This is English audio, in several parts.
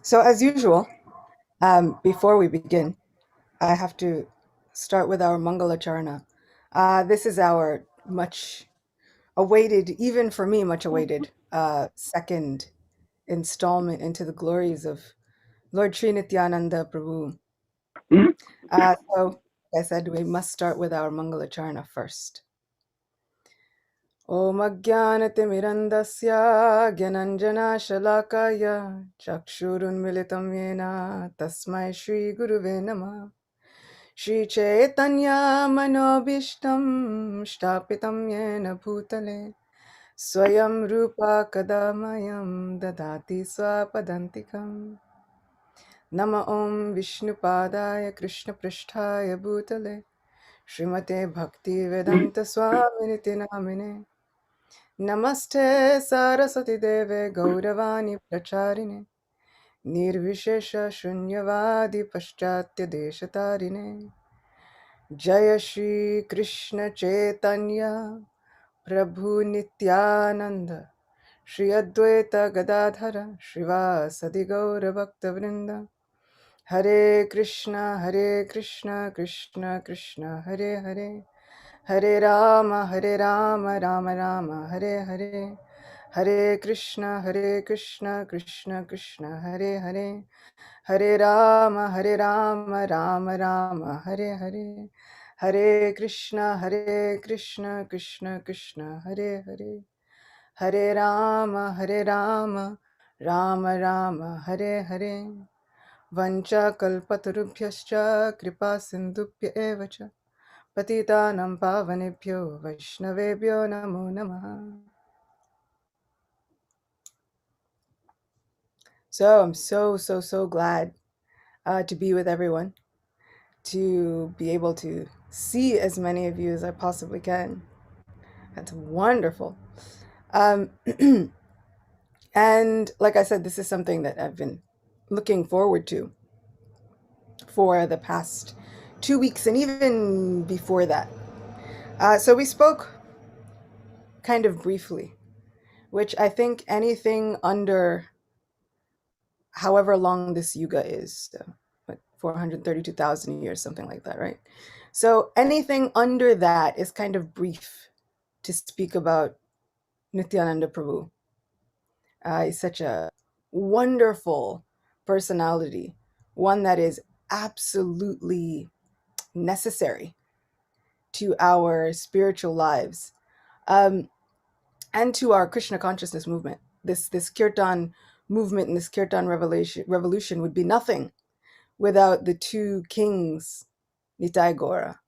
So, as usual, before we begin, I have to start with our Mangalacharana. This is our much awaited, even for me, much awaited second installment into the glories of Lord Sri Nityananda Prabhu. So, like I said, we must start with our Mangalacharana first. Om Ajnanatimirandasya Gyananjana Shalakaya Chakshurun Militam Yena Tasmai Shri Guruve Namah Shri Chaitanya Manobishtam Shtapitam Yena Bhutale Swayam Rupa Kadamayam Dadati Swapadantikam Nama Om Vishnupadaya Krishna Prishtaya Bhutale Srimate Bhakti Vedanta Swaminiti Namine Namaste Saraswati Deve Gauravani Pracharine Nirvishesha Shunyavadi Paschatya Deshatarine Jaya Shri Krishna Chaitanya Prabhu Nityananda Shri Advaita Gadadhara Srivasadi Gaura Bhakta Vrinda Hare Krishna Krishna Krishna Hare Hare Hare Rama Rama Rama Hare Hare Hare Krishna Krishna Krishna Hare Hare Hare Rama Rama Rama Hare Hare Hare Krishna Krishna Krishna Hare Hare Hare Rama Rama Rama Hare Hare Vancha kalpatarubhyascha kripa sindhubhya eva cha patitanam pavanebhyo vaishnavebhyo namo namaha. So I'm so glad to be with everyone, to be able to see as many of you as I possibly can. That's wonderful. And like I said, this is something that I've been looking forward to for the past 2 weeks and even before that. So we spoke kind of briefly, which I think anything under however long this yuga is, 432,000 years, something like that, right? So anything under that is kind of brief to speak about Nityananda Prabhu. He's such a wonderful personality, one that is absolutely necessary to our spiritual lives, and to our Krishna consciousness movement. This kirtan movement and this kirtan revolution would be nothing without the two kings, Nitai Gora.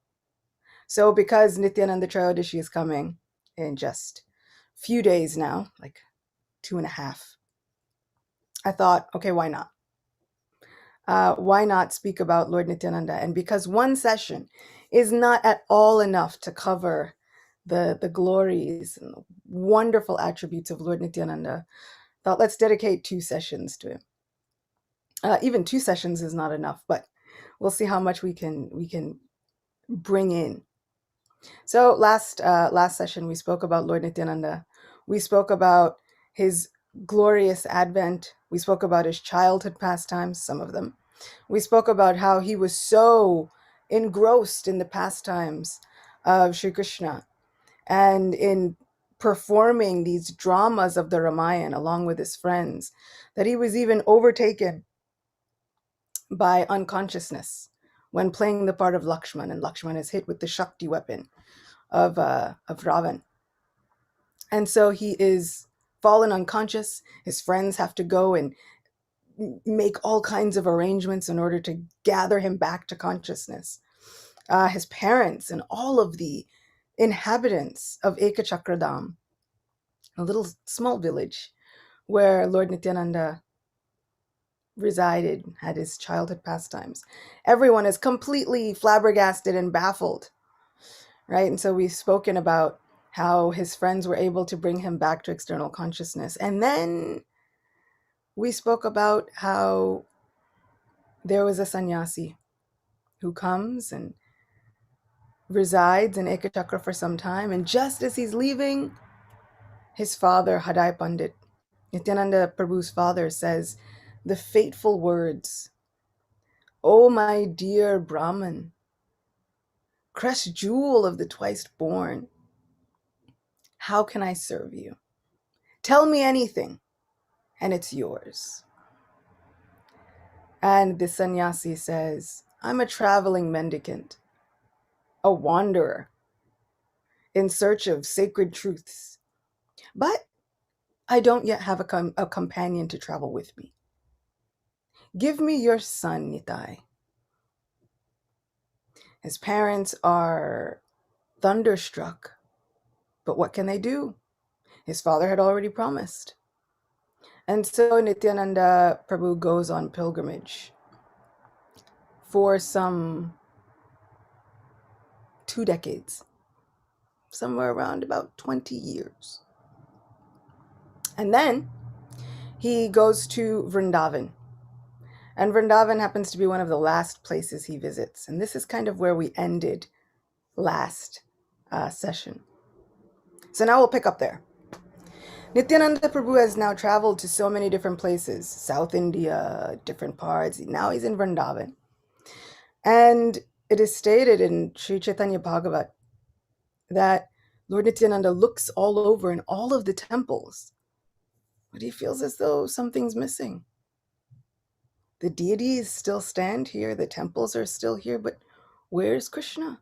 So because Nityananda Trayodasi is coming in just a few days now, like 2.5, I thought, okay, why not? Why not speak about Lord Nityananda? And because one session is not at all enough to cover the glories and the wonderful attributes of Lord Nityananda, I thought let's dedicate 2 sessions to him. Even 2 sessions is not enough, but we'll see how much we can bring in. So last session we spoke about Lord Nityananda. We spoke about his glorious advent. We spoke about his childhood pastimes, some of them. We spoke about how he was so engrossed in the pastimes of Sri Krishna and in performing these dramas of the Ramayana along with his friends, that he was even overtaken by unconsciousness when playing the part of Lakshman, and Lakshman is hit with the Shakti weapon of Ravan. And so he is fallen unconscious. His friends have to go and make all kinds of arrangements in order to gather him back to consciousness. His parents and all of the inhabitants of Ekachakradam, a little small village where Lord Nityananda resided, had his childhood pastimes. Everyone is completely flabbergasted and baffled, right? And so we've spoken about how his friends were able to bring him back to external consciousness. And then we spoke about how there was a sannyasi who comes and resides in Ekachakra for some time. And just as he's leaving, his father, Hadai Pandit, Nityananda Prabhu's father, says the fateful words, "O my dear Brahman, crest jewel of the twice born, how can I serve you? Tell me anything, and it's yours." And the sannyasi says, "I'm a traveling mendicant, a wanderer in search of sacred truths, but I don't yet have a companion to travel with me. Give me your son, Nitai." His parents are thunderstruck, but what can they do? His father had already promised. And so Nityananda Prabhu goes on pilgrimage for some 2 decades, somewhere around about 20 years. And then he goes to Vrindavan. And Vrindavan happens to be one of the last places he visits. And this is kind of where we ended last session. So now we'll pick up there. Nityananda Prabhu has now traveled to so many different places, South India, different parts. Now he's in Vrindavan. And it is stated in Sri Chaitanya Bhagavat that Lord Nityananda looks all over in all of the temples, but he feels as though something's missing. The deities still stand here, the temples are still here, but where's Krishna?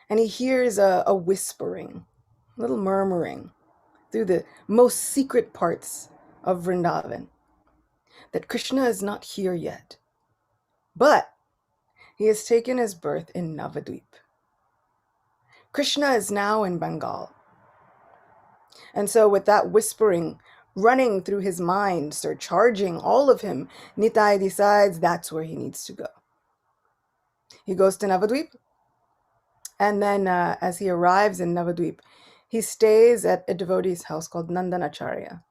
And he hears a whispering, a little murmuring through the most secret parts of Vrindavan that Krishna is not here yet, but he has taken his birth in Navadvip. Krishna is now in Bengal. And so with that whispering running through his mind, surcharging all of him, Nitai decides that's where he needs to go. He goes to Navadvip, and then as he arrives in Navadvip, he stays at a devotee's house called Nandanacharya.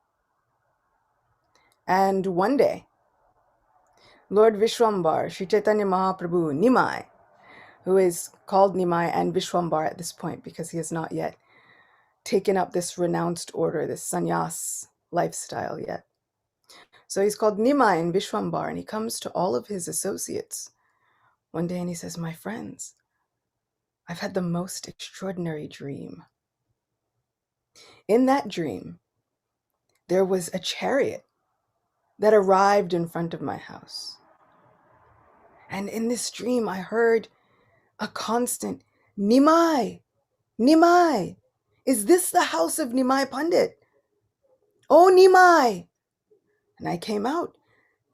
And one day, Lord Vishwambar, Sri Chaitanya Mahaprabhu, Nimai, who is called Nimai and Vishwambar at this point because he has not yet taken up this renounced order, this sannyas lifestyle yet. So he's called Nimai and Vishwambar, and he comes to all of his associates one day and he says, "My friends, I've had the most extraordinary dream. In that dream, there was a chariot that arrived in front of my house. And in this dream, I heard a constant, 'Nimai, Nimai, is this the house of Nimai Pandit? Oh, Nimai!' And I came out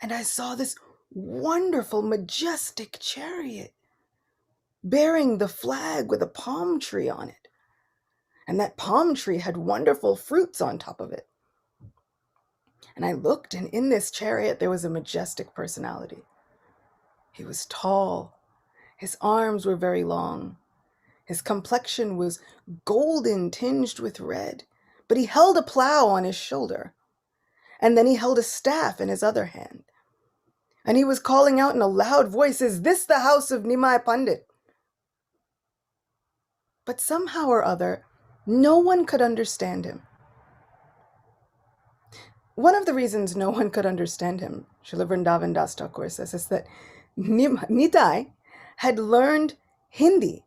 and I saw this wonderful, majestic chariot bearing the flag with a palm tree on it. And that palm tree had wonderful fruits on top of it. And I looked, and in this chariot, there was a majestic personality. He was tall. His arms were very long. His complexion was golden, tinged with red, but he held a plow on his shoulder. And then he held a staff in his other hand. And he was calling out in a loud voice, 'Is this the house of Nimai Pandit?' But somehow or other, no one could understand him. One of the reasons no one could understand him, Srila Vrindavan Das Thakur says, is that Nitai had learned Hindi,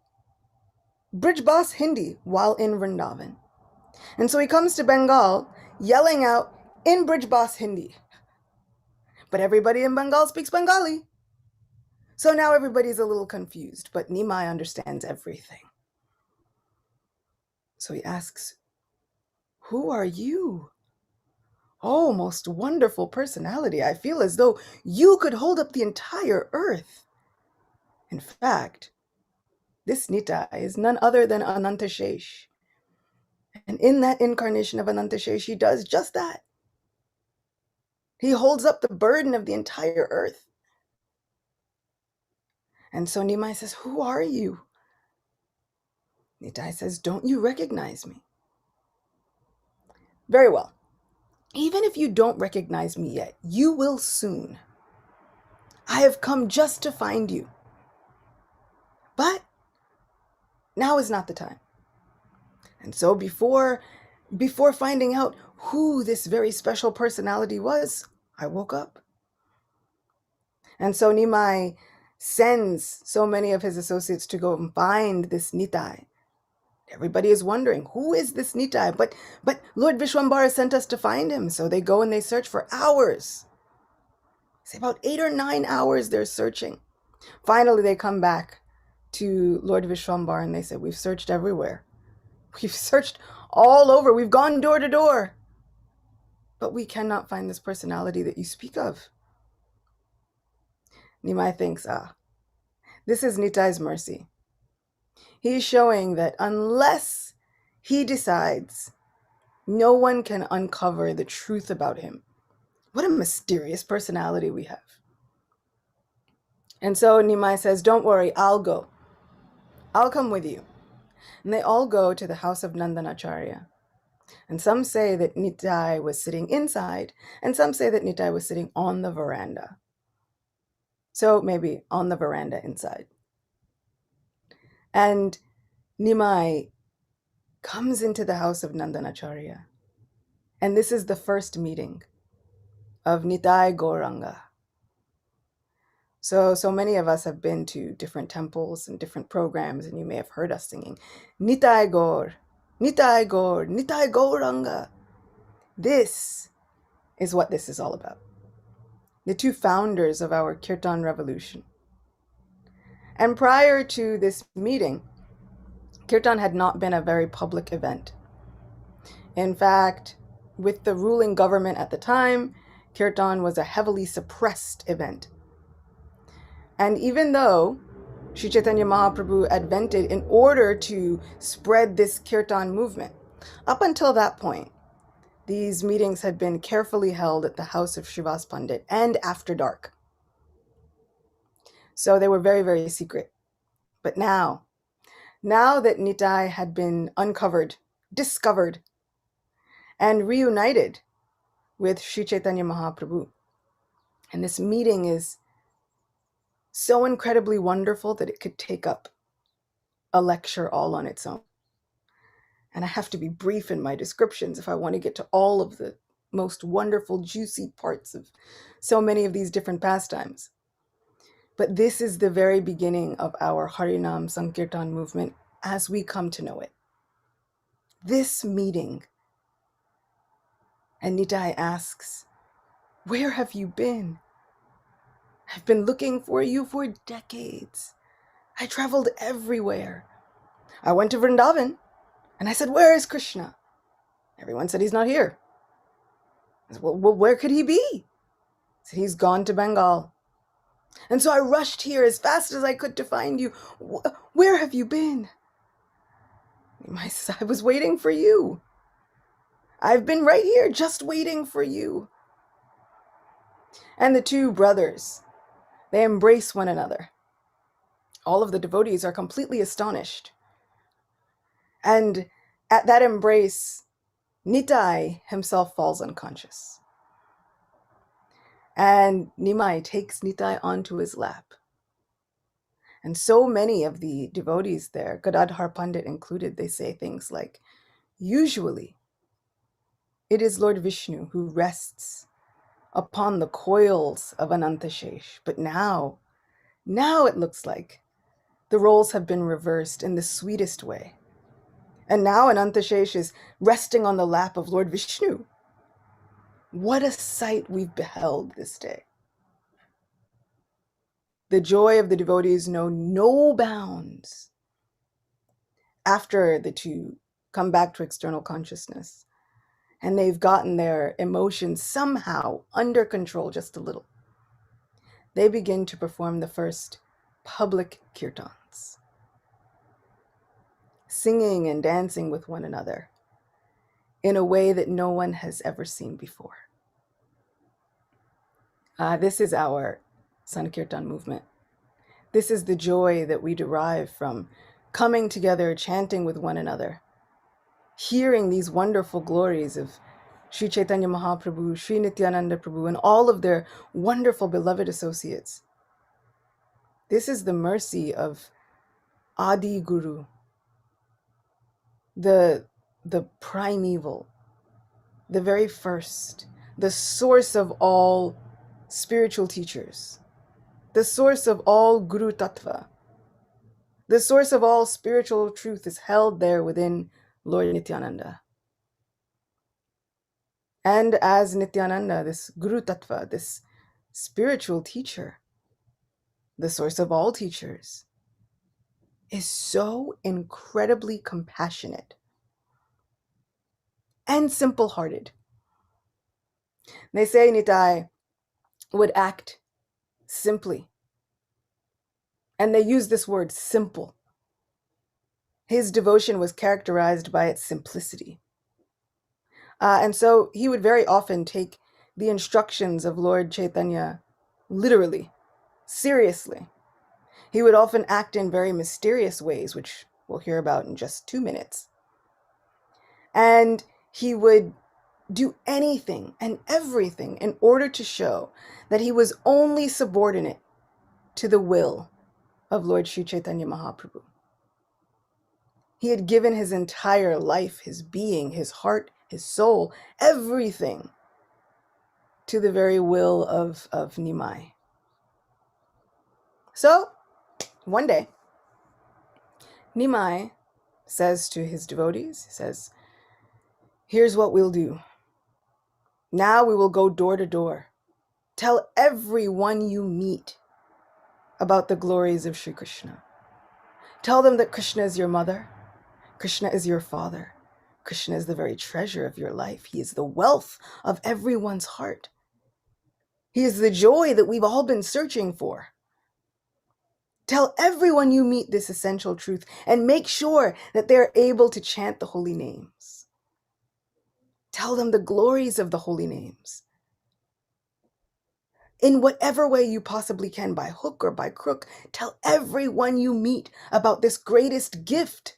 Brijbas Hindi, while in Vrindavan. And so he comes to Bengal yelling out in Brijbas Hindi. But everybody in Bengal speaks Bengali. So now everybody's a little confused, but Nimai understands everything. So he asks, "Who are you? Oh, most wonderful personality. I feel as though you could hold up the entire earth." In fact, this Nitai is none other than Anantashesh. And in that incarnation of Anantashesh, he does just that. He holds up the burden of the entire earth. And so Nimai says, "Who are you?" Nitai says, "Don't you recognize me?" "Very well. Even if you don't recognize me yet, you will soon. I have come just to find you. But now is not the time." And so before finding out who this very special personality was, I woke up. And so Nimai sends so many of his associates to go and find this Nitai. Everybody is wondering, who is this Nitai? But Lord Vishwambara sent us to find him. So they go and they search for hours. It's about 8 or 9 hours they're searching. Finally, they come back to Lord Vishwambara and they say, we've searched everywhere. We've searched all over. We've gone door to door. But we cannot find this personality that you speak of. Nimai thinks, this is Nitai's mercy. He's showing that unless he decides, no one can uncover the truth about him. What a mysterious personality we have. And so Nimai says, don't worry, I'll go. I'll come with you. And they all go to the house of Nandanacharya. And some say that Nitai was sitting inside, and some say that Nitai was sitting on the veranda. So maybe on the veranda inside. And Nimai comes into the house of Nandanacharya. And this is the first meeting of Nitai Gauranga. So many of us have been to different temples and different programs, and you may have heard us singing, Nitai Gaur, Nitai Gaur, Nitai Gauranga. This is what this is all about. The two founders of our Kirtan revolution. And prior to this meeting, Kirtan had not been a very public event. In fact, with the ruling government at the time, Kirtan was a heavily suppressed event. And even though Sri Chaitanya Mahaprabhu advented in order to spread this Kirtan movement, up until that point, these meetings had been carefully held at the house of Srivas Pandit and after dark. So they were very, very secret. But now that Nitai had been uncovered, discovered, and reunited with Sri Chaitanya Mahaprabhu, and this meeting is so incredibly wonderful that it could take up a lecture all on its own. And I have to be brief in my descriptions if I want to get to all of the most wonderful, juicy parts of so many of these different pastimes. But this is the very beginning of our Harinam Sankirtan movement as we come to know it. This meeting. And Nitai asks, where have you been? I've been looking for you for decades. I traveled everywhere. I went to Vrindavan and I said, where is Krishna? Everyone said he's not here. I said, well, where could he be? I said, he's gone to Bengal. And so I rushed here as fast as I could to find you. Where have you been? I was waiting for you. I've been right here just waiting for you. And the two brothers, they embrace one another. All of the devotees are completely astonished. And at that embrace, Nitai himself falls unconscious. And Nimai takes Nitai onto his lap. And so many of the devotees there, Gadadhar Pandit included, they say things like, usually it is Lord Vishnu who rests upon the coils of Anantashesh. But now it looks like the roles have been reversed in the sweetest way. And now Anantashesh is resting on the lap of Lord Vishnu. What a sight we've beheld this day. The joy of the devotees know no bounds. After the two come back to external consciousness, and they've gotten their emotions somehow under control just a little, they begin to perform the first public kirtans, singing and dancing with one another in a way that no one has ever seen before. This is our Sankirtan movement. This is the joy that we derive from coming together, chanting with one another, hearing these wonderful glories of Sri Chaitanya Mahaprabhu, Sri Nityananda Prabhu, and all of their wonderful beloved associates. This is the mercy of Adi Guru, the primeval, the very first, the source of all spiritual teachers, the source of all Guru Tattva, the source of all spiritual truth is held there within Lord Nityananda. And as Nityananda, this Guru Tattva, this spiritual teacher, the source of all teachers, is so incredibly compassionate and simple-hearted. They say Nitai would act simply. And they use this word, simple. His devotion was characterized by its simplicity. And so he would very often take the instructions of Lord Chaitanya literally, seriously. He would often act in very mysterious ways, which we'll hear about in just 2 minutes. And he would do anything and everything in order to show that he was only subordinate to the will of Lord Sri Chaitanya Mahaprabhu. He had given his entire life, his being, his heart, his soul, everything to the very will of Nimai. So, one day, Nimai says to his devotees, he says, here's what we'll do. Now we will go door to door. Tell everyone you meet about the glories of Sri Krishna. Tell them that Krishna is your mother. Krishna is your father. Krishna is the very treasure of your life. He is the wealth of everyone's heart. He is the joy that we've all been searching for. Tell everyone you meet this essential truth and make sure that they're able to chant the holy names. Tell them the glories of the holy names. In whatever way you possibly can, by hook or by crook, tell everyone you meet about this greatest gift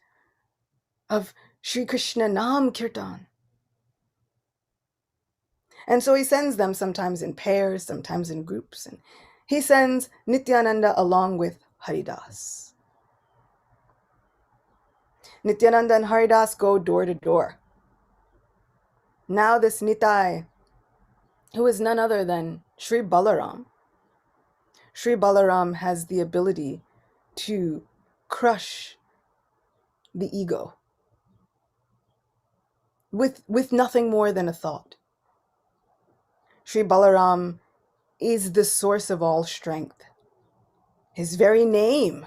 of Sri Krishna Nam Kirtan. And so he sends them sometimes in pairs, sometimes in groups. And he sends Nityananda along with Haridas. Nityananda and Haridas go door to door. Now this Nitai, who is none other than Sri Balaram, Sri Balaram has the ability to crush the ego with nothing more than a thought. Sri Balaram is the source of all strength. His very name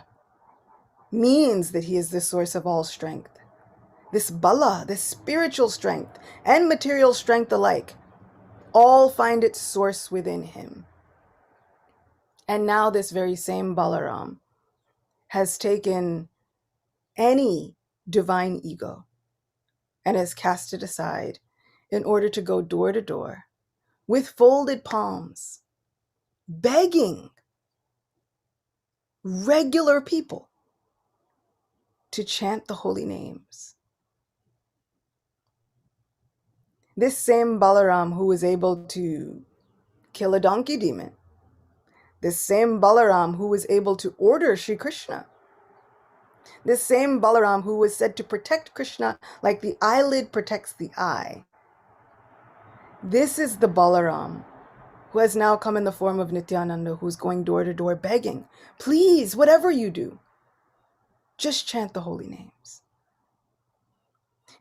means that he is the source of all strength. This bala, this spiritual strength and material strength alike, all find its source within him. And now this very same Balaram has taken any divine ego and has cast it aside in order to go door to door with folded palms, begging regular people to chant the holy names. This same Balaram who was able to kill a donkey demon, this same Balaram who was able to order Sri Krishna, this same Balaram who was said to protect Krishna like the eyelid protects the eye, this is the Balaram who has now come in the form of Nityananda, who's going door to door begging, please, whatever you do, just chant the holy names.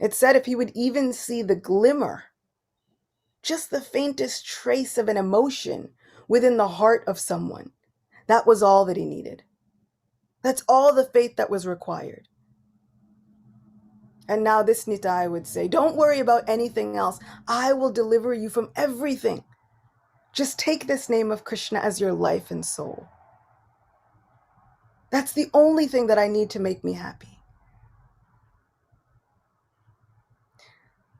It said if he would even see the glimmer, just the faintest trace of an emotion within the heart of someone, that was all that he needed. That's all the faith that was required. And now this Nitai would say, don't worry about anything else. I will deliver you from everything. Just take this name of Krishna as your life and soul. That's the only thing that I need to make me happy.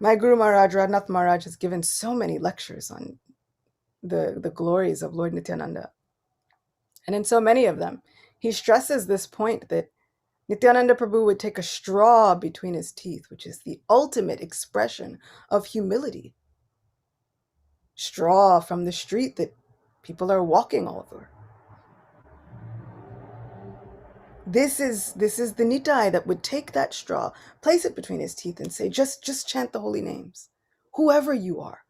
My Guru Maharaj, Radhanath Maharaj, has given so many lectures on the glories of Lord Nityananda. And in so many of them, he stresses this point that Nityananda Prabhu would take a straw between his teeth, which is the ultimate expression of humility. Straw from the street that people are walking over. This is the Nitai that would take that straw, place it between his teeth and say, just chant the holy names, whoever you are.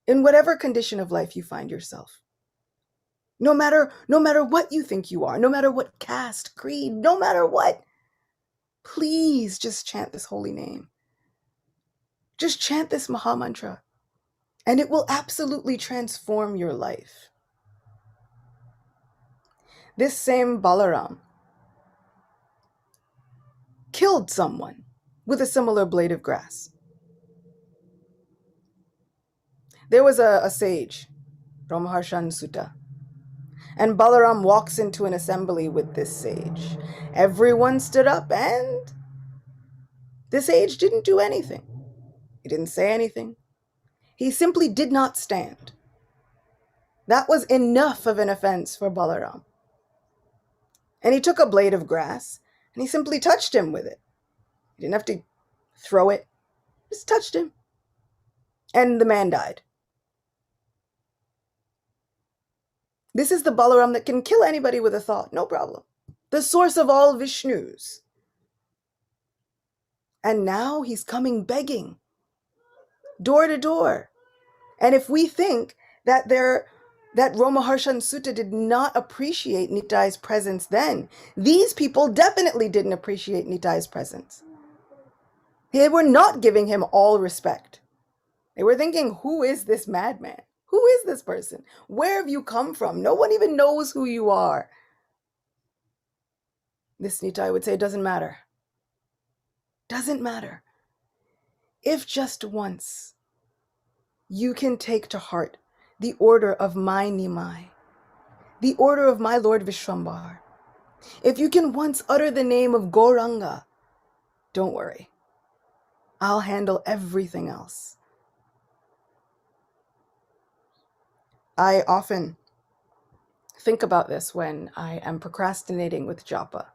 in whatever condition of life you find yourself. No matter what you think you are, no matter what caste, creed, no matter what, please just chant this holy name. Just chant this Maha Mantra, and it will absolutely transform your life. This same Balaram killed someone with a similar blade of grass. There was a sage, Ramaharshan Sutta, and Balaram walks into an assembly with this sage. Everyone stood up, and the sage didn't do anything. He didn't say anything. He simply did not stand. That was enough of an offense for Balaram. And he took a blade of grass, and he simply touched him with it. He didn't have to throw it, just touched him. And the man died. This is the Balaram that can kill anybody with a thought, no problem. The source of all Vishnus. And now he's coming begging, door to door. And if we think that Ramaharshan Sutta did not appreciate Nitai's presence then, these people definitely didn't appreciate Nitai's presence. They were not giving him all respect. They were thinking, who is this madman? Who is this person? Where have you come from? No one even knows who you are. This Nitai would say, doesn't matter. Doesn't matter. If just once you can take to heart the order of my Nimai, the order of my Lord Vishwambar, if you can once utter the name of Gauranga, don't worry. I'll handle everything else. I often think about this when I am procrastinating with japa.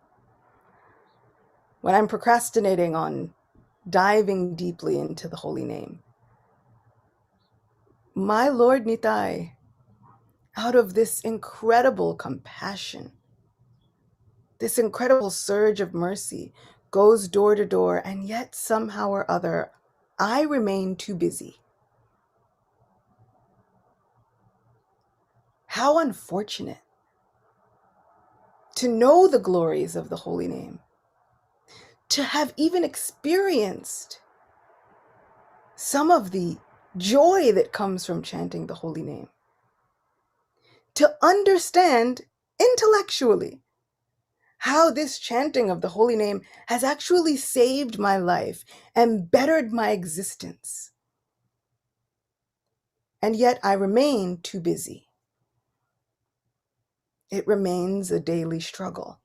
When I'm procrastinating on diving deeply into the holy name. My Lord Nitai, out of this incredible compassion, this incredible surge of mercy, goes door to door, and yet somehow or other, I remain too busy. How unfortunate to know the glories of the holy name, to have even experienced some of the joy that comes from chanting the holy name, to understand intellectually how this chanting of the holy name has actually saved my life and bettered my existence. And yet I remain too busy. It remains a daily struggle,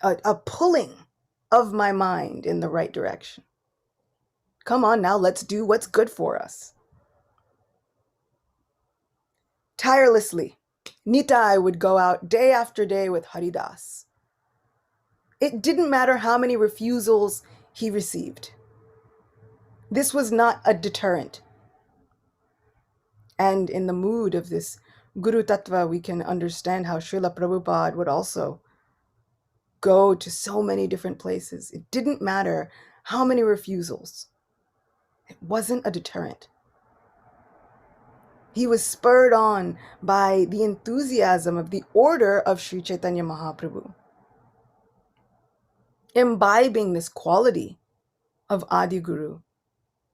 a pulling of my mind in the right direction. Come on now, let's do what's good for us. Tirelessly, Nitai would go out day after day with Haridas. It didn't matter how many refusals he received. This was not a deterrent. And in the mood of this Guru Tattva, we can understand how Srila Prabhupada would also go to so many different places. It didn't matter how many refusals. It wasn't a deterrent. He was spurred on by the enthusiasm of the order of Sri Chaitanya Mahaprabhu, imbibing this quality of Adi Guru,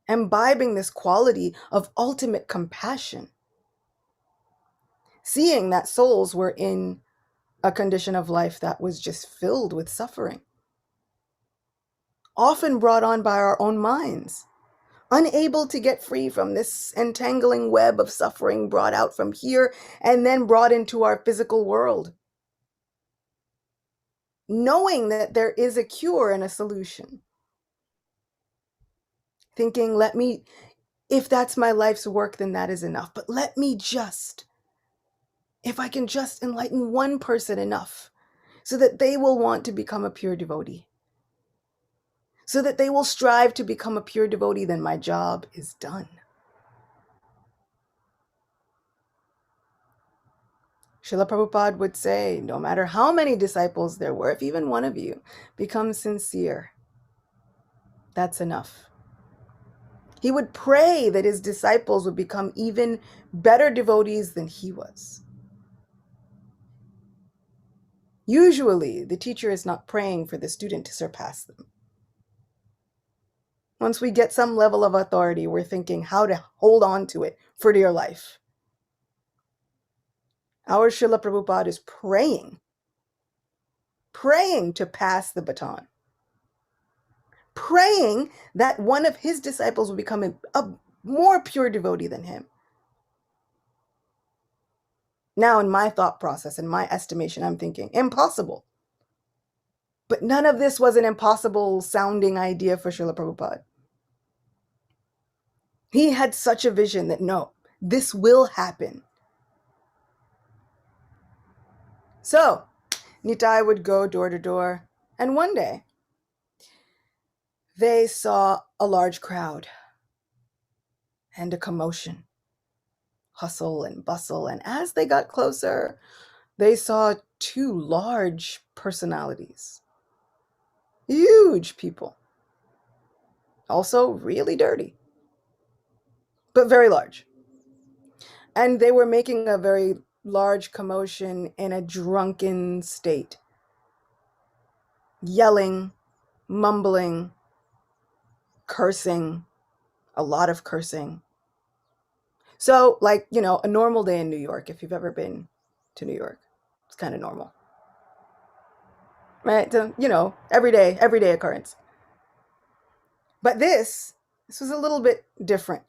imbibing this quality of ultimate compassion, seeing that souls were in a condition of life that was just filled with suffering, often brought on by our own minds, unable to get free from this entangling web of suffering brought out from here and then brought into our physical world. Knowing that there is a cure and a solution. Thinking, if that's my life's work, then that is enough. But let me just, if I can just enlighten one person enough so that they will want to become a pure devotee, so that they will strive to become a pure devotee, then my job is done. Srila Prabhupada would say, no matter how many disciples there were, if even one of you becomes sincere, that's enough. He would pray that his disciples would become even better devotees than he was. Usually, the teacher is not praying for the student to surpass them. Once we get some level of authority, we're thinking how to hold on to it for dear life. Our Srila Prabhupada is praying to pass the baton, praying that one of his disciples will become a more pure devotee than him. Now, in my thought process, in my estimation, I'm thinking, impossible. But none of this was an impossible sounding idea for Srila Prabhupada. He had such a vision that no, this will happen. So, Nitai would go door to door, and one day, they saw a large crowd and a commotion, hustle and bustle, and as they got closer, they saw two large personalities, huge people, also really dirty, but very large. And they were making a very large commotion in a drunken state, yelling, mumbling, cursing, a lot of cursing. So, like, a normal day in New York, if you've ever been to New York, it's kind of normal, right? So, everyday occurrence. But this was a little bit different.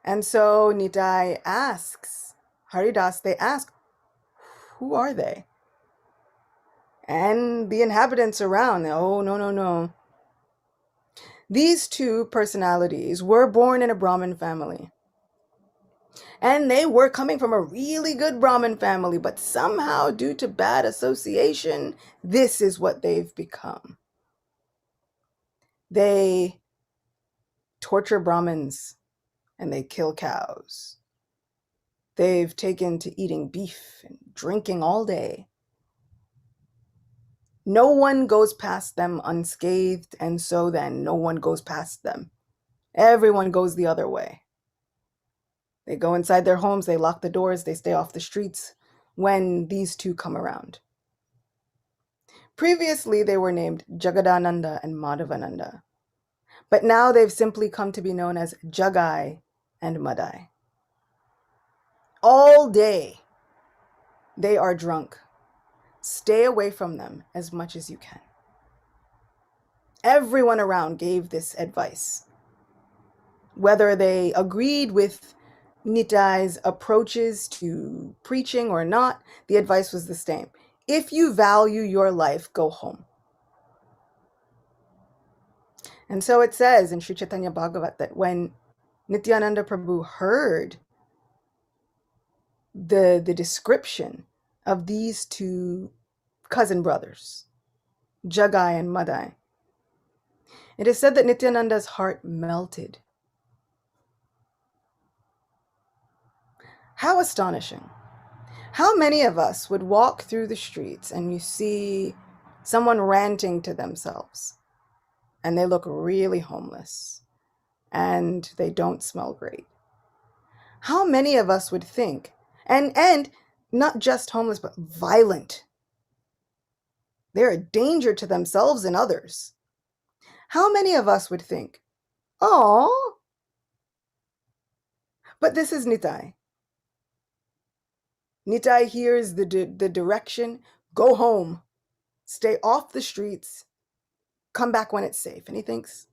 And so Nitai asks, Haridas, they ask, who are they? And the inhabitants around, oh, no. These two personalities were born in a Brahmin family. And they were coming from a really good Brahmin family, but somehow, due to bad association, this is what they've become. They torture Brahmins and they kill cows. They've taken to eating beef and drinking all day. No one goes past them unscathed, and so then no one goes past them. Everyone goes the other way. They go inside their homes, they lock the doors, they stay off the streets when these two come around. Previously, they were named Jagadananda and Madhavananda, but now they've simply come to be known as Jagai and Madai. All day, they are drunk. Stay away from them as much as you can. Everyone around gave this advice. Whether they agreed with Nitai's approaches to preaching or not, the advice was the same. If you value your life, go home. And so it says in Sri Chaitanya Bhagavat that when Nityananda Prabhu heard the description of these two cousin brothers, Jagai and Madai, it is said that Nityananda's heart melted. How astonishing. How many of us would walk through the streets and you see someone ranting to themselves and they look really homeless and they don't smell great? How many of us would think, and not just homeless, but violent? They're a danger to themselves and others. How many of us would think, oh, but this is Nitai. Nitai hears the direction, go home, stay off the streets, come back when it's safe. And he thinks,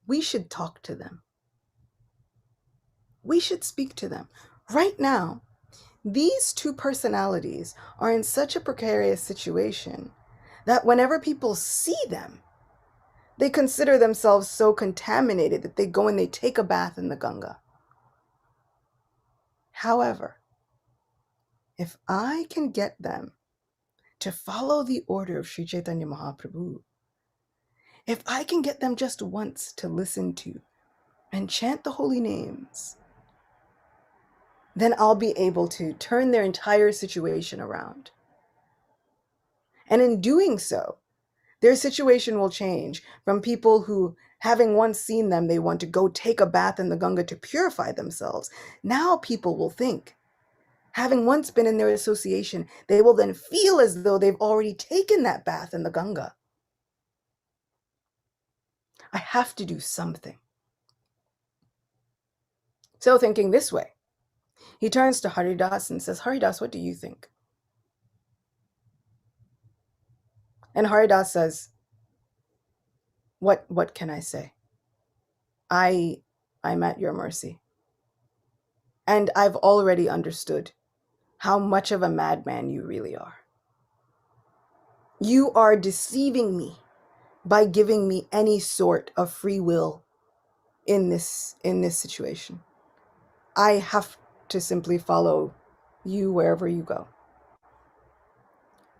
we should talk to them. We should speak to them. Right now, these two personalities are in such a precarious situation that whenever people see them, they consider themselves so contaminated that they go and they take a bath in the Ganga. However, if I can get them to follow the order of Sri Chaitanya Mahaprabhu, if I can get them just once to listen to and chant the holy names, then I'll be able to turn their entire situation around. And in doing so, Their situation will change from people who, having once seen them, they want to go take a bath in the Ganga to purify themselves. Now people will think, having once been in their association, they will then feel as though they've already taken that bath in the Ganga. I have to do something. So thinking this way, he turns to Haridas and says, Haridas, what do you think? And Haridas says, what can I say? I'm at your mercy. And I've already understood how much of a madman you really are. You are deceiving me by giving me any sort of free will in this situation. I have to simply follow you wherever you go.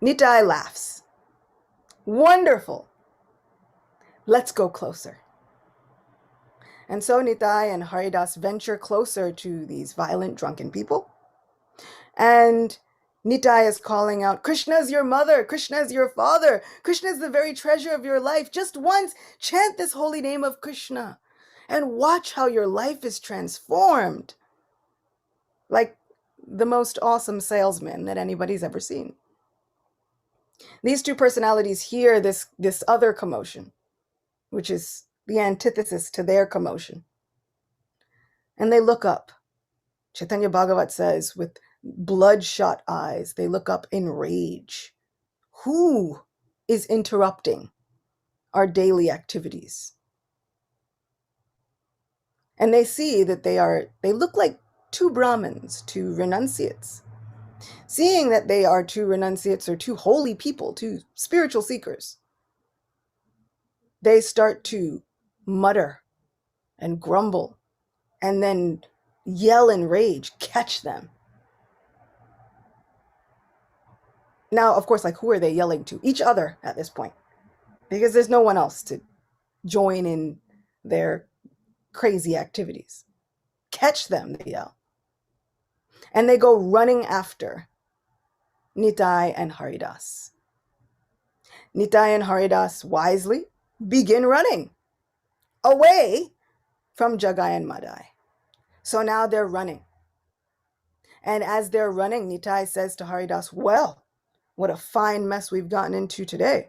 Nitai laughs. Wonderful. Let's go closer. And so Nitai and Haridas venture closer to these violent, drunken people. And Nitai is calling out, Krishna is your mother, Krishna is your father, Krishna is the very treasure of your life. Just once chant this holy name of Krishna and watch how your life is transformed. Like the most awesome salesman that anybody's ever seen. These two personalities hear this other commotion, which is the antithesis to their commotion. And they look up. Chaitanya Bhagavat says, with bloodshot eyes, they look up in rage. Who is interrupting our daily activities? And they see that they look like two Brahmins, two renunciates. Seeing that they are two renunciates or two holy people, two spiritual seekers, they start to mutter and grumble and then yell in rage, catch them. Now, of course, like, who are they yelling to? Each other at this point, because there's no one else to join in their crazy activities. Catch them, they yell. And they go running after Nitai and Haridas. Nitai and Haridas wisely begin running away from Jagai and Madai. So now they're running. And as they're running, Nitai says to Haridas, well, what a fine mess we've gotten into today.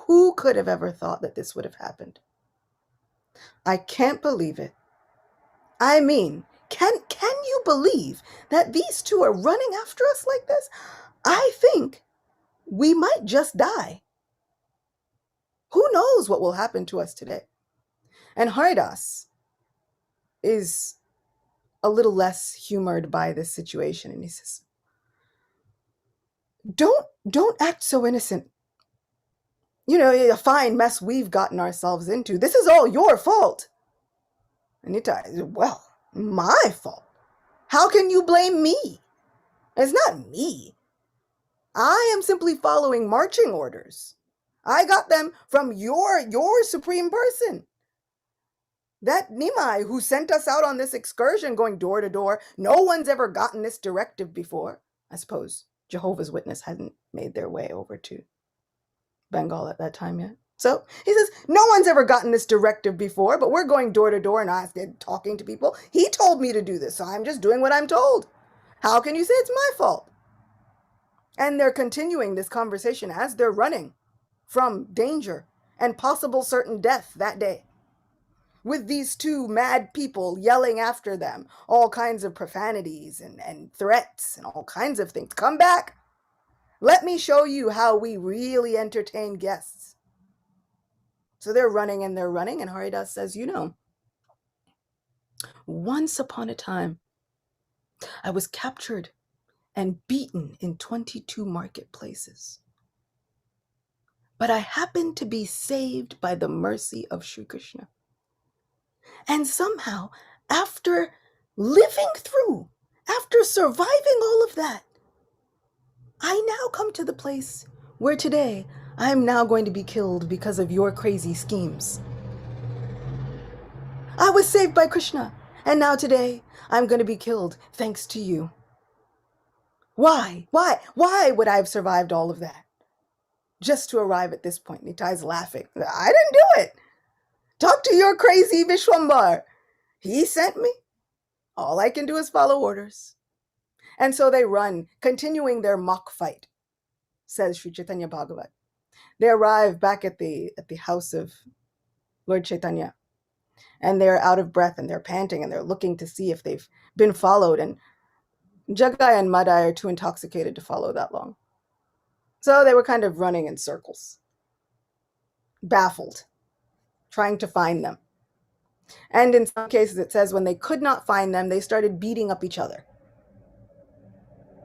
Who could have ever thought that this would have happened? I can't believe it. I mean, can you believe that these two are running after us like this? I think we might just die. Who knows what will happen to us today? And Haridas is a little less humored by this situation. And he says, don't act so innocent. You know, a fine mess we've gotten ourselves into. This is all your fault. And Nitai, well, my fault? How can you blame me? It's not me. I am simply following marching orders. I got them from your supreme person. That Nimai who sent us out on this excursion going door to door, no one's ever gotten this directive before. I suppose Jehovah's Witness hadn't made their way over to Bengal at that time yet. So he says, no one's ever gotten this directive before, but we're going door to door and talking to people. He told me to do this, so I'm just doing what I'm told. How can you say it's my fault? And they're continuing this conversation as they're running from danger and possible certain death that day, with these two mad people yelling after them all kinds of profanities and threats and all kinds of things. Come back. Let me show you how we really entertain guests. So they're running, and Haridas says, you know, once upon a time, I was captured and beaten in 22 marketplaces. But I happened to be saved by the mercy of Sri Krishna. And somehow, after surviving all of that, I now come to the place where today I'm now going to be killed because of your crazy schemes. I was saved by Krishna, and now today I'm going to be killed thanks to you. Why? Why would I have survived all of that? just to arrive at this point. Nitai's laughing. I didn't do it. Talk to your crazy Vishwambar. He sent me. All I can do is follow orders. And so they run, continuing their mock fight, says Sri Chaitanya Bhagavat. They arrive back at the house of Lord Chaitanya, and they're out of breath and they're panting and they're looking to see if they've been followed. And Jagai and Madai are too intoxicated to follow that long. So they were kind of running in circles, baffled, trying to find them. And in some cases, it says when they could not find them, they started beating up each other,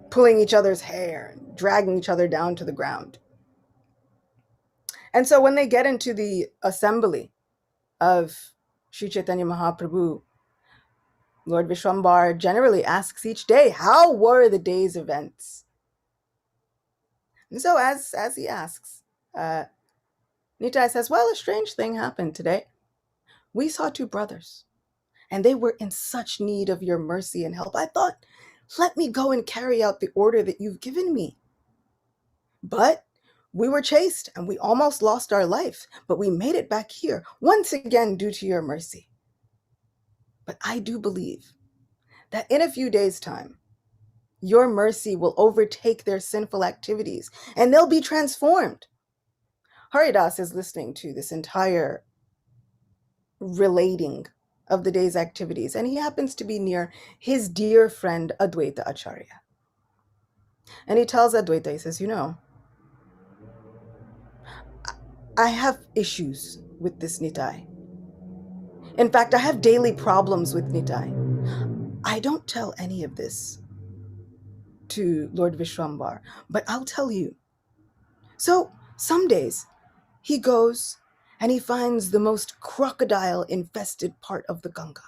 pulling each other's hair, and dragging each other down to the ground. And so when they get into the assembly of Sri Chaitanya Mahaprabhu, Lord Vishwambar generally asks each day, how were the day's events? And so as he asks, Nitai says, well, a strange thing happened today. We saw two brothers, and they were in such need of your mercy and help. I thought, let me go and carry out the order that you've given me. But we were chased, and we almost lost our life, but we made it back here, once again due to your mercy. But I do believe that in a few days' time, your mercy will overtake their sinful activities, and they'll be transformed. Haridas is listening to this entire relating of the day's activities, and he happens to be near his dear friend Advaita Acharya. And he tells Advaita, he says, I have issues with this Nitai. In fact, I have daily problems with Nitai. I don't tell any of this to Lord Vishwambar, but I'll tell you. So some days he goes and he finds the most crocodile-infested part of the Ganga.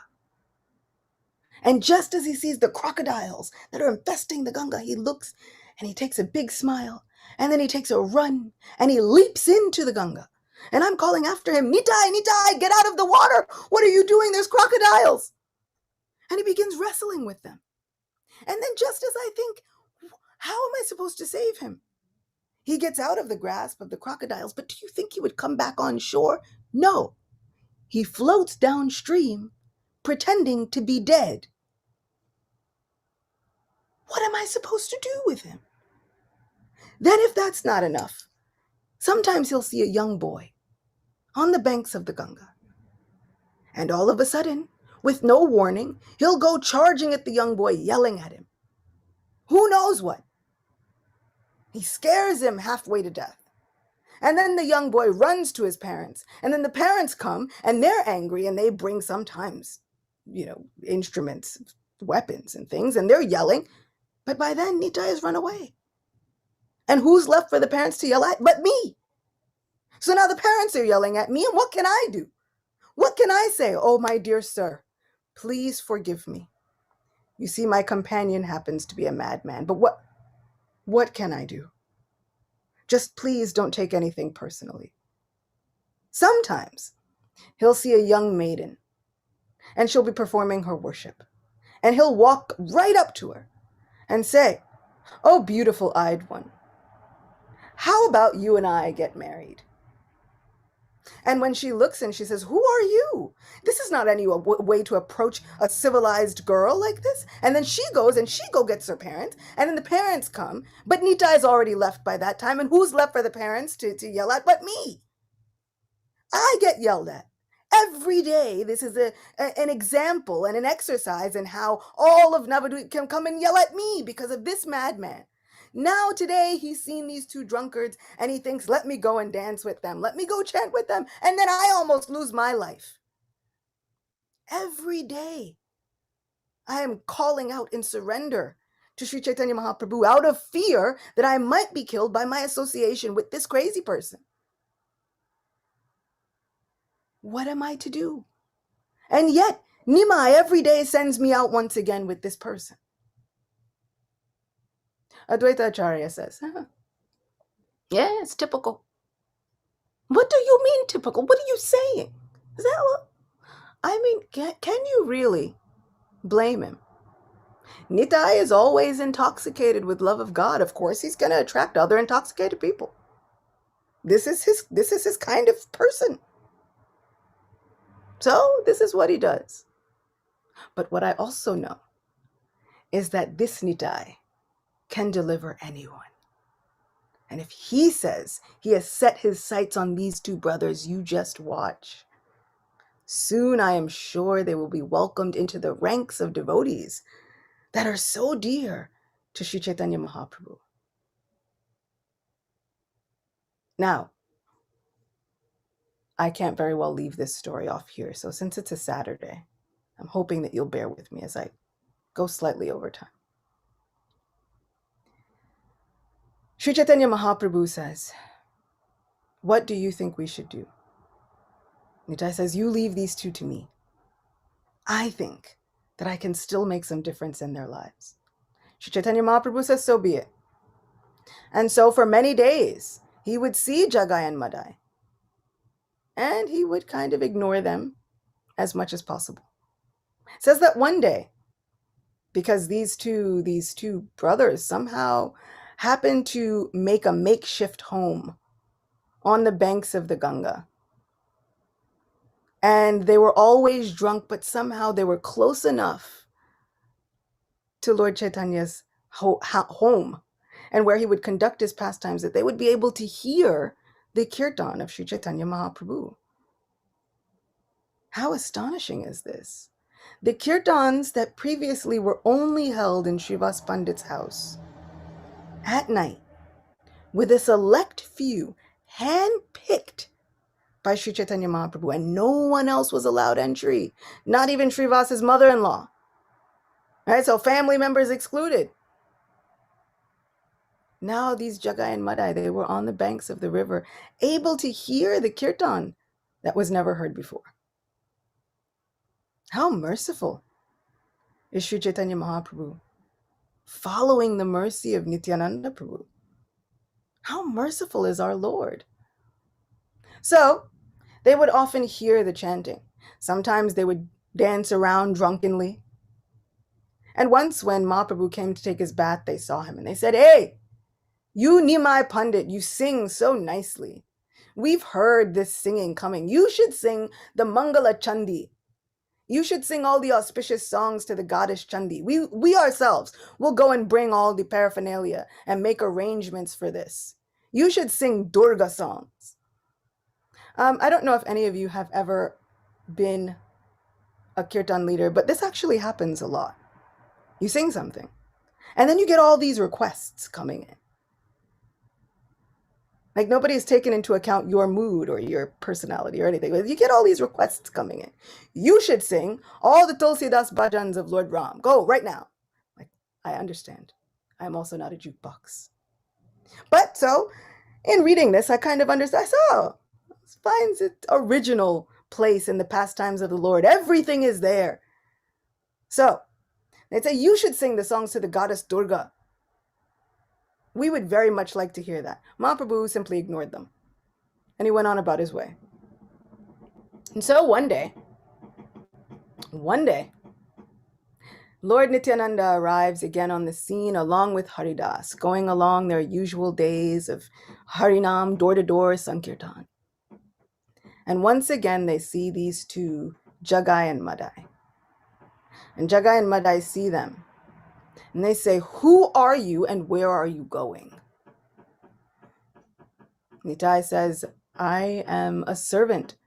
And just as he sees the crocodiles that are infesting the Ganga, he looks and he takes a big smile, and then he takes a run and he leaps into the Ganga. And I'm calling after him, Nitai, Nitai, get out of the water. What are you doing? There's crocodiles. And he begins wrestling with them. And then just as I think, how am I supposed to save him? He gets out of the grasp of the crocodiles, but do you think he would come back on shore? No. He floats downstream, pretending to be dead. What am I supposed to do with him? Then if that's not enough, sometimes he'll see a young boy on the banks of the Ganga. And all of a sudden, with no warning, he'll go charging at the young boy, yelling at him. Who knows what? He scares him halfway to death. And then the young boy runs to his parents. And then the parents come and they're angry and they bring sometimes, instruments, weapons and things, and they're yelling. But by then, Nitai has run away. And who's left for the parents to yell at but me? So now the parents are yelling at me, and what can I do? What can I say? Oh, my dear sir, please forgive me. You see, my companion happens to be a madman, but what can I do? Just please don't take anything personally. Sometimes he'll see a young maiden, and she'll be performing her worship, and he'll walk right up to her and say, oh, beautiful-eyed one, how about you and I get married? And when she looks and she says, who are you? This is not any way to approach a civilized girl like this. And then she goes and she gets her parents, and then the parents come, but Nitai's already left by that time, and who's left for the parents to yell at but me? I get yelled at. Every day, this is an example and an exercise in how all of Navadvip can come and yell at me because of this madman. Now today he's seen these two drunkards and he thinks, let me go and dance with them. Let me go chant with them. And then I almost lose my life. Every day I am calling out in surrender to Sri Chaitanya Mahaprabhu out of fear that I might be killed by my association with this crazy person. What am I to do? And yet Nimai every day sends me out once again with this person. Advaita Acharya says, yeah, it's typical. What do you mean typical? What are you saying? Is that what? I mean, can you really blame him? Nitai is always intoxicated with love of God. Of course, he's going to attract other intoxicated people. This is his kind of person. So this is what he does. But what I also know is that this Nitai can deliver anyone. And if he says he has set his sights on these two brothers, you just watch. Soon I am sure they will be welcomed into the ranks of devotees that are so dear to Sri Chaitanya Mahaprabhu. Now, I can't very well leave this story off here. So since it's a Saturday, I'm hoping that you'll bear with me as I go slightly over time. Sri Chaitanya Mahaprabhu says, what do you think we should do? Nitai says, you leave these two to me. I think that I can still make some difference in their lives. Sri Chaitanya Mahaprabhu says, so be it. And so for many days, he would see Jagai and Madai, and he would kind of ignore them as much as possible. It says that one day, because these two brothers somehow happened to make a makeshift home on the banks of the Ganga. And they were always drunk, but somehow they were close enough to Lord Chaitanya's home and where he would conduct his pastimes that they would be able to hear the kirtan of Sri Chaitanya Mahaprabhu. How astonishing is this? The kirtans that previously were only held in Srivas Pandit's house at night, with a select few hand-picked by Sri Chaitanya Mahaprabhu, and no one else was allowed entry, not even Srivas's mother-in-law. Right, so family members excluded. Now these Jagai and Madai, they were on the banks of the river, able to hear the kirtan that was never heard before. How merciful is Sri Chaitanya Mahaprabhu, following the mercy of Nityananda Prabhu. How merciful is our Lord. So they would often hear the chanting. Sometimes they would dance around drunkenly. And once when Mahaprabhu came to take his bath, they saw him and they said, hey, you Nimai Pandit, you sing so nicely. We've heard this singing coming. You should sing the Mangala Chandi. You should sing all the auspicious songs to the goddess Chandi. We ourselves will go and bring all the paraphernalia and make arrangements for this. You should sing Durga songs. I don't know if any of you have ever been a kirtan leader, but this actually happens a lot. You sing something, and then you get all these requests coming in. Like nobody has taken into account your mood or your personality or anything. You get all these requests coming in. You should sing all the Tulsidas bhajans of Lord Ram. Go right now. Like, I understand. I'm also not a jukebox. But so, in reading this, I kind of understand. Oh, it finds its original place in the pastimes of the Lord. Everything is there. So, they'd say, you should sing the songs to the goddess Durga. We would very much like to hear that. Mahaprabhu simply ignored them. And he went on about his way. And so one day, Lord Nityananda arrives again on the scene along with Haridas, going along their usual days of Harinam, door-to-door Sankirtan. And once again, they see these two, Jagai and Madai. And Jagai and Madai see them. And they say, who are you and where are you going? Nitai says, I am a servant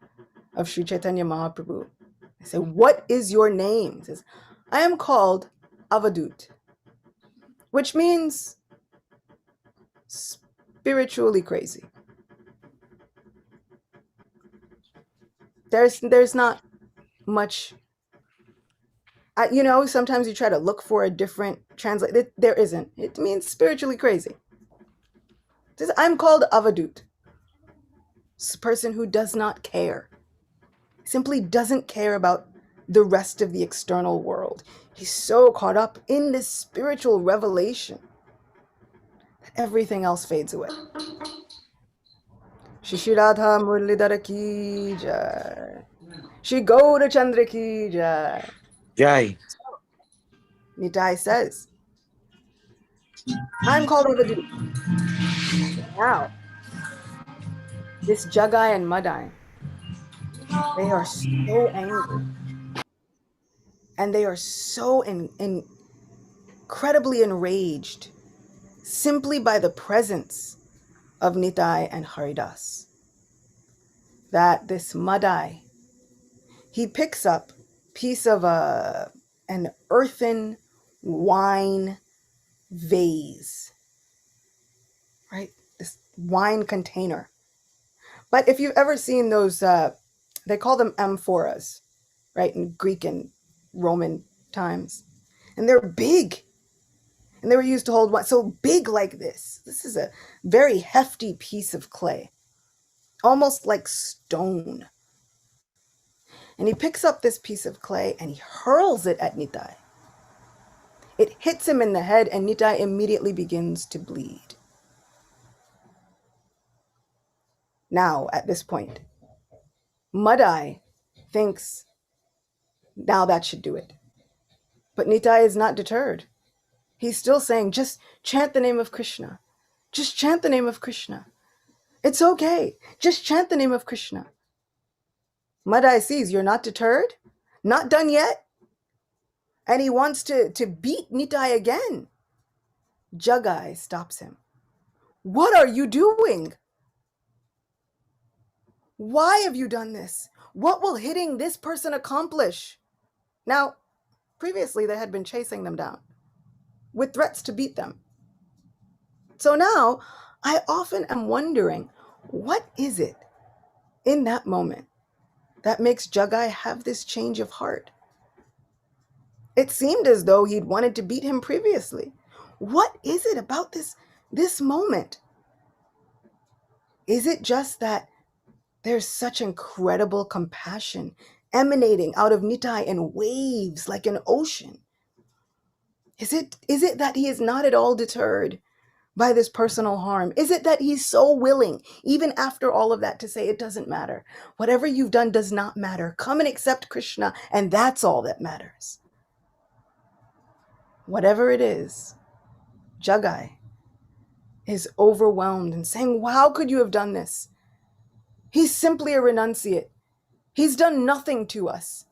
of Sri Chaitanya Mahaprabhu. I say, what is your name? He says, I am called Avadut, which means spiritually crazy. There's not much, sometimes you try to look for a different translation. There isn't. It means spiritually crazy. It says, I'm called Avadut. It's a person who does not care. Simply doesn't care about the rest of the external world. He's so caught up in this spiritual revelation that everything else fades away. Shri Radha Murlidhara ki jai. Shri Gaura Chandra ki jai. Jai. Nitai says, I'm called Avadut. Now, this Jagai and Madai, they are so angry. And they are so incredibly enraged simply by the presence of Nitai and Haridas, that this Madai, he picks up piece of an earthen wine vase, right? This wine container. But if you've ever seen those, they call them amphoras, right, in Greek and Roman times. And they're big. And they were used to hold wine. So big like this. This is a very hefty piece of clay, almost like stone. And he picks up this piece of clay and he hurls it at Nitai. It hits him in the head and Nitai immediately begins to bleed. Now, at this point, Madai thinks, now that should do it. But Nitai is not deterred. He's still saying, just chant the name of Krishna. Just chant the name of Krishna. It's okay. Just chant the name of Krishna. Madai sees, you're not deterred? Not done yet? And he wants to beat Nitai again. Jagai stops him. What are you doing? Why have you done this? What will hitting this person accomplish? Now, previously they had been chasing them down with threats to beat them. So now I often am wondering, what is it in that moment that makes Jagai have this change of heart? It seemed as though he'd wanted to beat him previously. What is it about this moment? Is it just that there's such incredible compassion emanating out of Nitai in waves like an ocean? Is it that he is not at all deterred by this personal harm? Is it that he's so willing, even after all of that, to say it doesn't matter? Whatever you've done does not matter. Come and accept Krishna, and that's all that matters. Whatever it is, Jagai is overwhelmed and saying, how could you have done this? He's simply a renunciate. He's done nothing to us.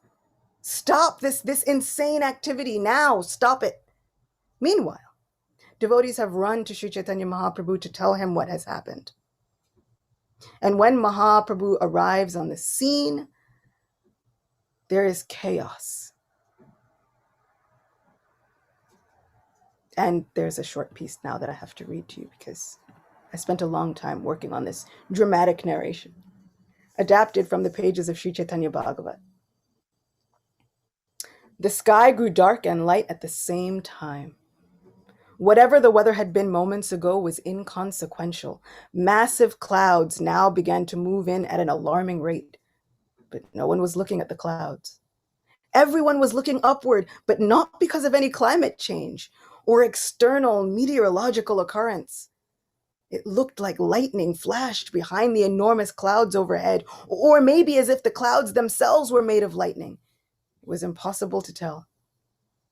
Stop this insane activity now. Stop it. Meanwhile, devotees have run to Sri Chaitanya Mahaprabhu to tell him what has happened. And when Mahaprabhu arrives on the scene, there is chaos. And there's a short piece now that I have to read to you because I spent a long time working on this dramatic narration, adapted from the pages of Sri Chaitanya Bhagavat. The sky grew dark and light at the same time. Whatever the weather had been moments ago was inconsequential. Massive clouds now began to move in at an alarming rate, but no one was looking at the clouds. Everyone was looking upward, but not because of any climate change or external meteorological occurrence. It looked like lightning flashed behind the enormous clouds overhead, or maybe as if the clouds themselves were made of lightning. It was impossible to tell.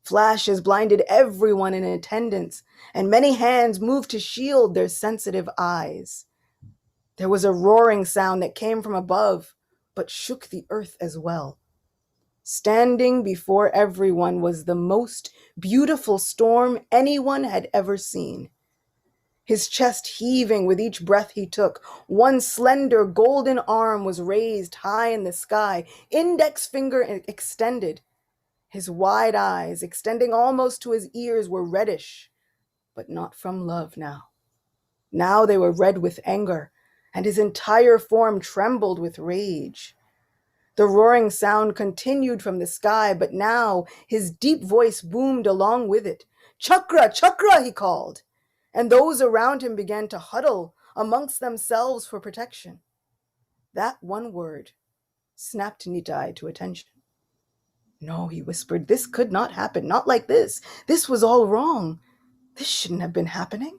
Flashes blinded everyone in attendance, and many hands moved to shield their sensitive eyes. There was a roaring sound that came from above, but shook the earth as well. Standing before everyone was the most beautiful storm anyone had ever seen. His chest heaving with each breath he took, one slender golden arm was raised high in the sky, index finger extended. His wide eyes, extending almost to his ears, were reddish, but not from love now. Now they were red with anger, and his entire form trembled with rage. The roaring sound continued from the sky, but now his deep voice boomed along with it. Chakra, Chakra, he called, and those around him began to huddle amongst themselves for protection. That one word snapped Nitai to attention. No, he whispered, this could not happen, not like this. This was all wrong. This shouldn't have been happening.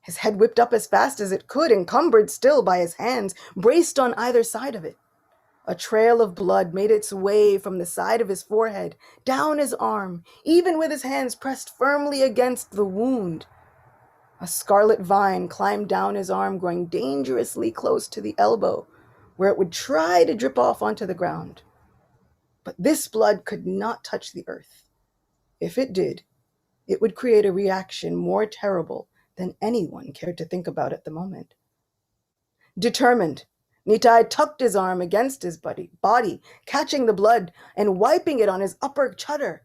His head whipped up as fast as it could, encumbered still by his hands, braced on either side of it. A trail of blood made its way from the side of his forehead, down his arm, even with his hands pressed firmly against the wound. A scarlet vine climbed down his arm, growing dangerously close to the elbow, where it would try to drip off onto the ground. But this blood could not touch the earth. If it did, it would create a reaction more terrible than anyone cared to think about at the moment. Determined, Nitai tucked his arm against his body, catching the blood and wiping it on his upper chudder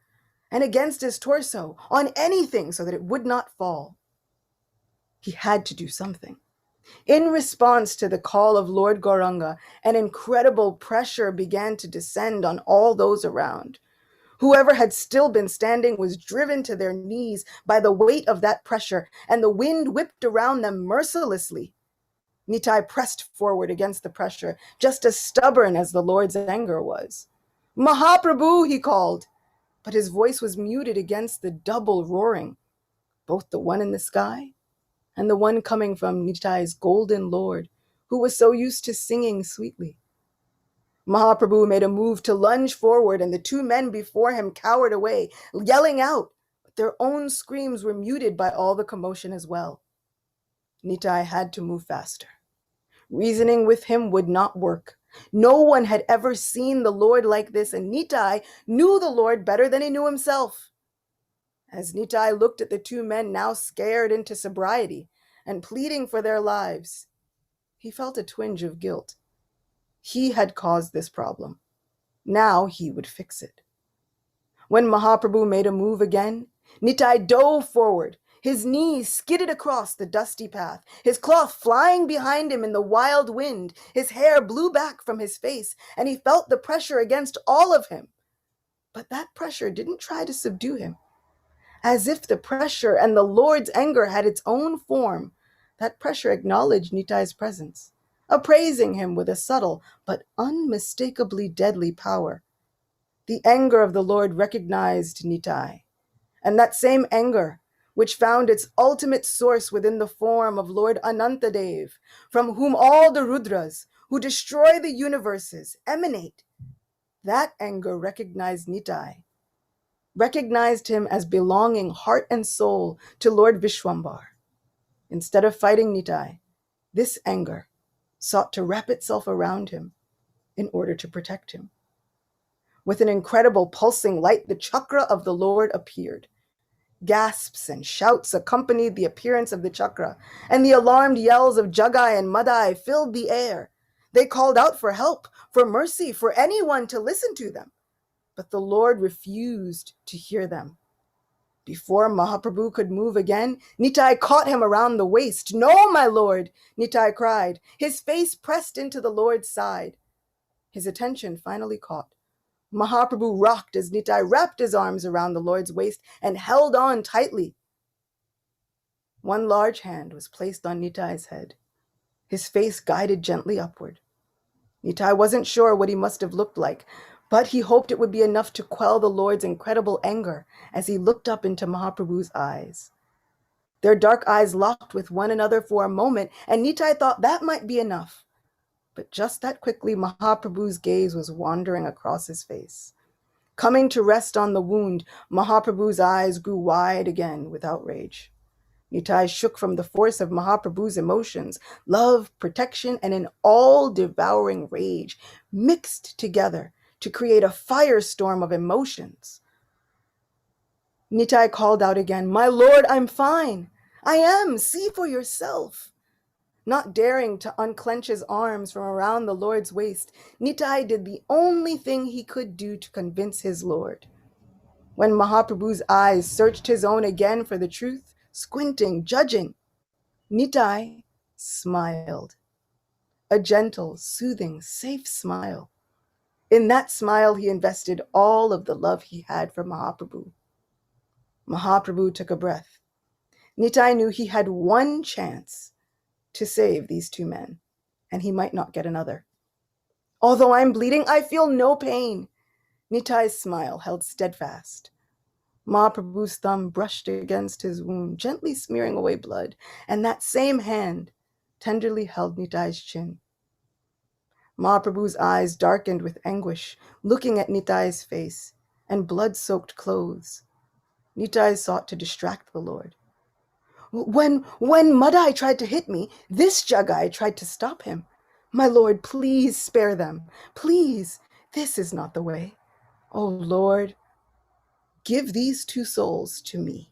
and against his torso, on anything so that it would not fall. He had to do something. In response to the call of Lord Gauranga, an incredible pressure began to descend on all those around. Whoever had still been standing was driven to their knees by the weight of that pressure, and the wind whipped around them mercilessly. Nitai pressed forward against the pressure, just as stubborn as the Lord's anger was. "Mahaprabhu," he called, but his voice was muted against the double roaring, both the one in the sky and the one coming from Nitai's golden Lord, who was so used to singing sweetly. Mahaprabhu made a move to lunge forward, and the two men before him cowered away, yelling out, but their own screams were muted by all the commotion as well. Nitai had to move faster. Reasoning with him would not work. No one had ever seen the Lord like this, and Nitai knew the Lord better than he knew himself. As Nitai looked at the two men now scared into sobriety and pleading for their lives, he felt a twinge of guilt. He had caused this problem. Now he would fix it. When Mahaprabhu made a move again, Nitai dove forward. His knees skidded across the dusty path, his cloth flying behind him in the wild wind. His hair blew back from his face, and he felt the pressure against all of him. But that pressure didn't try to subdue him. As if the pressure and the Lord's anger had its own form, that pressure acknowledged Nitai's presence, appraising him with a subtle but unmistakably deadly power. The anger of the Lord recognized Nitai, and that same anger, which found its ultimate source within the form of Lord Anantadev, from whom all the Rudras, who destroy the universes, emanate, that anger recognized Nitai, recognized him as belonging heart and soul to Lord Vishwambar. Instead of fighting Nitai, this anger sought to wrap itself around him in order to protect him. With an incredible pulsing light, the chakra of the Lord appeared. Gasps and shouts accompanied the appearance of the chakra, and the alarmed yells of Jagai and Madai filled the air. They called out for help, for mercy, for anyone to listen to them. But the Lord refused to hear them. Before Mahaprabhu could move again, Nitai caught him around the waist. "No, my Lord," Nitai cried, his face pressed into the Lord's side. His attention finally caught. Mahaprabhu rocked as Nitai wrapped his arms around the Lord's waist and held on tightly. One large hand was placed on Nitai's head. His face guided gently upward. Nitai wasn't sure what he must have looked like, but he hoped it would be enough to quell the Lord's incredible anger as he looked up into Mahaprabhu's eyes. Their dark eyes locked with one another for a moment, and Nitai thought that might be enough. But just that quickly, Mahaprabhu's gaze was wandering across his face. Coming to rest on the wound, Mahaprabhu's eyes grew wide again with outrage. Nitai shook from the force of Mahaprabhu's emotions, love, protection, and an all-devouring rage mixed together to create a firestorm of emotions. Nitai called out again, "My Lord, I'm fine. I am. See for yourself." Not daring to unclench his arms from around the Lord's waist, Nitai did the only thing he could do to convince his Lord. When Mahaprabhu's eyes searched his own again for the truth, squinting, judging, Nitai smiled. A gentle, soothing, safe smile. In that smile, he invested all of the love he had for Mahaprabhu. Mahaprabhu took a breath. Nitai knew he had one chance to save these two men, and he might not get another. "Although I'm bleeding, I feel no pain." Nitai's smile held steadfast. Mahaprabhu's thumb brushed against his wound, gently smearing away blood, and that same hand tenderly held Nitai's chin. Mahaprabhu's eyes darkened with anguish, looking at Nitai's face and blood-soaked clothes. Nitai sought to distract the Lord. When Madai tried to hit me, this Jagai tried to stop him. My lord, please spare them. Please, this is not the way. Oh Lord, give these two souls to me.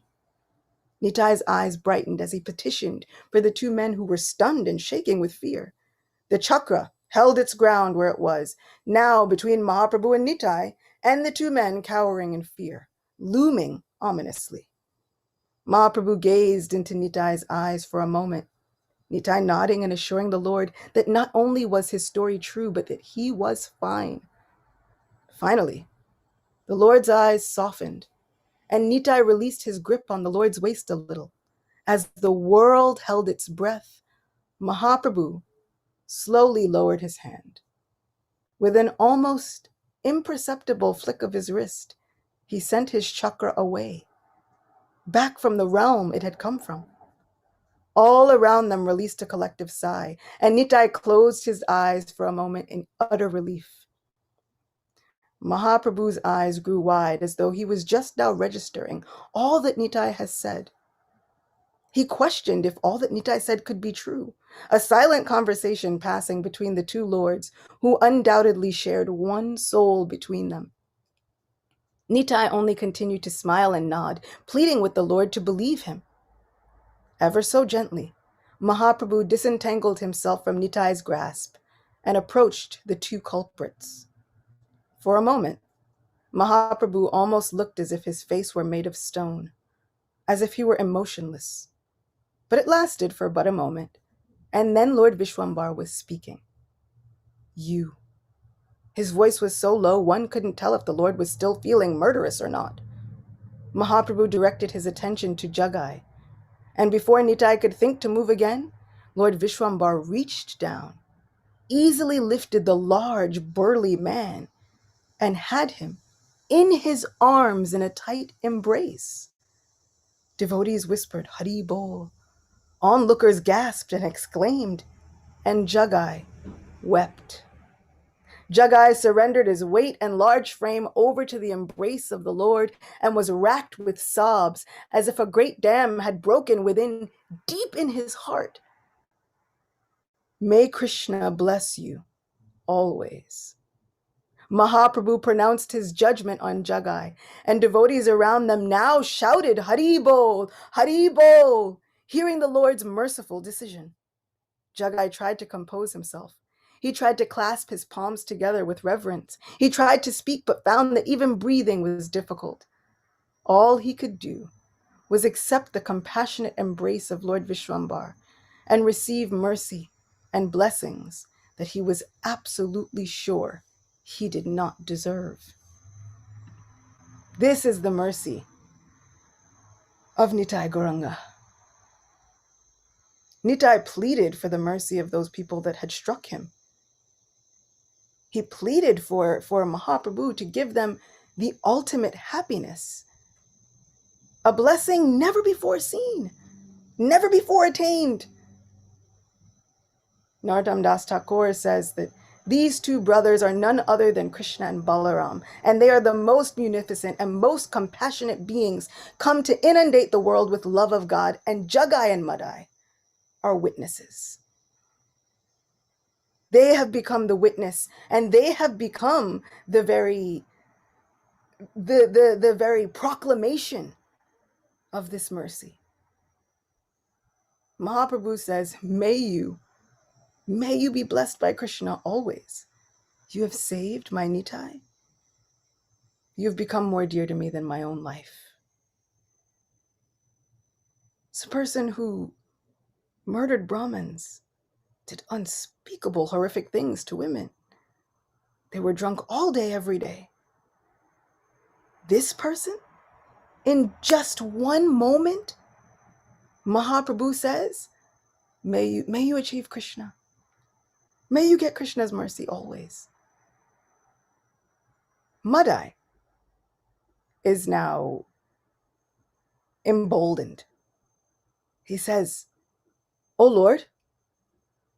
Nitai's eyes brightened as he petitioned for the two men who were stunned and shaking with fear. The chakra held its ground where it was, now between Mahaprabhu and Nitai, and the two men cowering in fear, looming ominously. Mahaprabhu gazed into Nitai's eyes for a moment, Nitai nodding and assuring the Lord that not only was his story true, but that he was fine. Finally, the Lord's eyes softened, and Nitai released his grip on the Lord's waist a little. As the world held its breath, Mahaprabhu slowly lowered his hand. With an almost imperceptible flick of his wrist, he sent his chakra away, back from the realm it had come from. All around them released a collective sigh, and Nitai closed his eyes for a moment in utter relief. Mahaprabhu's eyes grew wide as though he was just now registering all that Nitai has said. He questioned if all that Nitai said could be true, a silent conversation passing between the two lords who undoubtedly shared one soul between them. Nitai only continued to smile and nod, pleading with the Lord to believe him. Ever so gently, Mahaprabhu disentangled himself from Nitai's grasp and approached the two culprits. For a moment, Mahaprabhu almost looked as if his face were made of stone, as if he were emotionless. But it lasted for but a moment, and then Lord Vishwambar was speaking. You. His voice was so low one couldn't tell if the Lord was still feeling murderous or not. Mahaprabhu directed his attention to Jagai, and before Nitai could think to move again, Lord Vishwambar reached down, easily lifted the large, burly man, and had him in his arms in a tight embrace. Devotees whispered, Hari Bol. Onlookers gasped and exclaimed, and Jagai wept. Jagai surrendered his weight and large frame over to the embrace of the Lord and was racked with sobs as if a great dam had broken within, deep in his heart. May Krishna bless you always. Mahaprabhu pronounced his judgment on Jagai, and devotees around them now shouted, Hari Bol, Hari Bol, hearing the Lord's merciful decision. Jagai tried to compose himself. He tried to clasp his palms together with reverence. He tried to speak, but found that even breathing was difficult. All he could do was accept the compassionate embrace of Lord Vishwambar and receive mercy and blessings that he was absolutely sure he did not deserve. This is the mercy of Nitai Gauranga. Nitai pleaded for the mercy of those people that had struck him. He pleaded for Mahaprabhu to give them the ultimate happiness, a blessing never before seen, never before attained. Narottam Das Thakur says that these two brothers are none other than Krishna and Balaram, and they are the most munificent and most compassionate beings come to inundate the world with love of God, and Jagai and Madai are witnesses. They have become the witness, and they have become the very proclamation of this mercy. Mahaprabhu says, may you be blessed by Krishna always. You have saved my Nitai. You have become more dear to me than my own life. It's a person who murdered Brahmins, did unspeakable, horrific things to women. They were drunk all day, every day. This person, in just one moment, Mahaprabhu says, may you achieve Krishna. May you get Krishna's mercy always. Madai is now emboldened. He says, O Lord,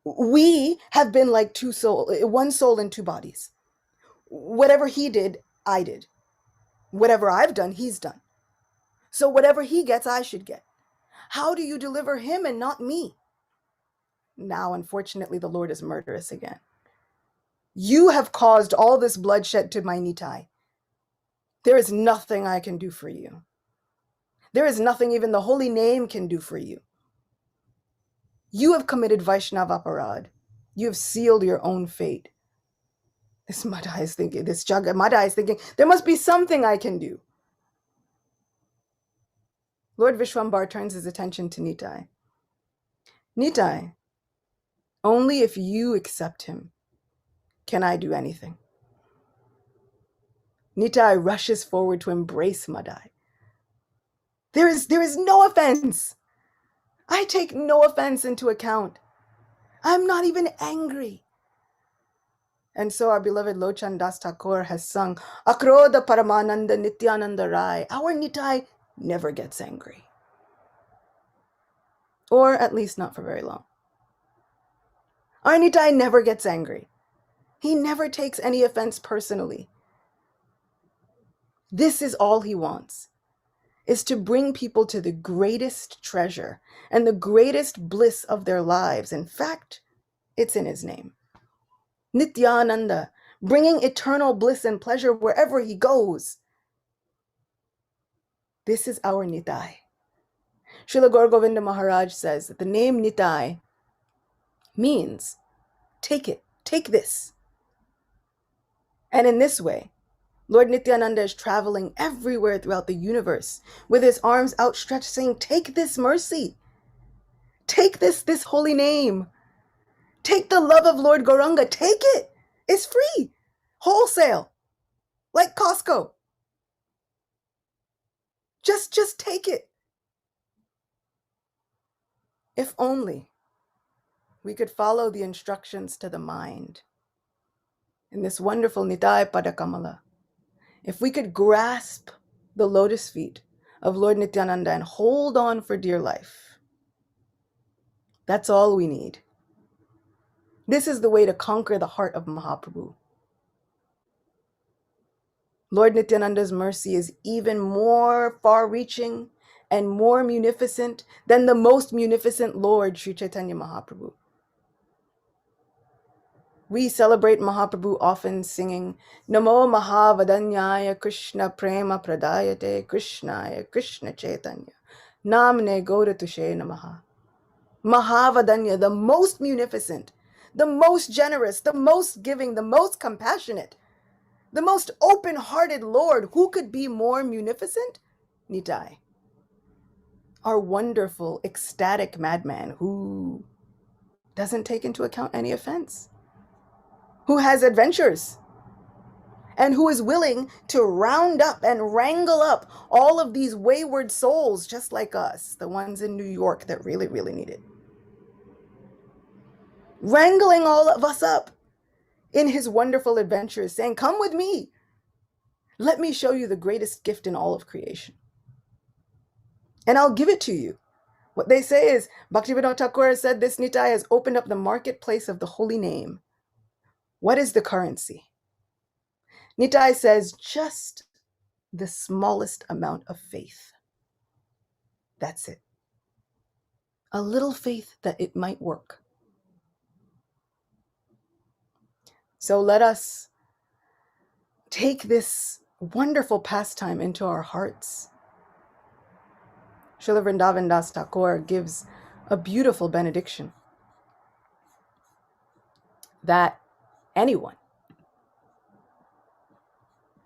we have been like one soul in two bodies. Whatever he did, I did. Whatever I've done, he's done. So whatever he gets, I should get. How do you deliver him and not me? Now, unfortunately, the Lord is murderous again. You have caused all this bloodshed to my Nitai. There is nothing I can do for you. There is nothing even the holy name can do for you. You have committed Vaishnava Aparad. You have sealed your own fate. This Madai is thinking, this Jaga Madai is thinking, there must be something I can do. Lord Vishwambar turns his attention to Nitai. Nitai, only if you accept him can I do anything. Nitai rushes forward to embrace Madai. There is no offense. I take no offense into account. I'm not even angry. And so our beloved Lochan Das Thakur has sung, Akroda Paramananda Nityananda Rai. Our Nitai never gets angry. Or at least not for very long. Our Nitai never gets angry. He never takes any offense personally. This is all he wants, is to bring people to the greatest treasure and the greatest bliss of their lives. In fact, it's in his name. Nityananda, bringing eternal bliss and pleasure wherever he goes. This is our Nitai. Srila Gaur Govinda Maharaj says that the name Nitai means take it, take this. And in this way, Lord Nityananda is traveling everywhere throughout the universe with his arms outstretched saying, take this mercy. Take this holy name. Take the love of Lord Gauranga. Take it. It's free. Wholesale. Like Costco. Just take it. If only we could follow the instructions to the mind in this wonderful Nitai Padakamala. If we could grasp the lotus feet of Lord Nityananda and hold on for dear life, that's all we need. This is the way to conquer the heart of Mahaprabhu. Lord Nityananda's mercy is even more far-reaching and more munificent than the most munificent Lord, Sri Chaitanya Mahaprabhu. We celebrate Mahaprabhu often singing, Namo Mahavadanyaya Krishna Prema Pradayate Krishnaya Krishna Chaitanya Namne Goda Tushe Namaha. Mahavadanya, the most munificent, the most generous, the most giving, the most compassionate, the most open-hearted Lord. Who could be more munificent? Nitai. Our wonderful, ecstatic madman who doesn't take into account any offense, who has adventures, and who is willing to round up and wrangle up all of these wayward souls just like us, the ones in New York that really, really need it. Wrangling all of us up in his wonderful adventures, saying, come with me. Let me show you the greatest gift in all of creation. And I'll give it to you. What they say is, Bhaktivinoda Thakur said this Nitai has opened up the marketplace of the holy name. What is the currency? Nitai says, just the smallest amount of faith. That's it. A little faith that it might work. So let us take this wonderful pastime into our hearts. Srila Vrindavan Das Thakur gives a beautiful benediction that anyone,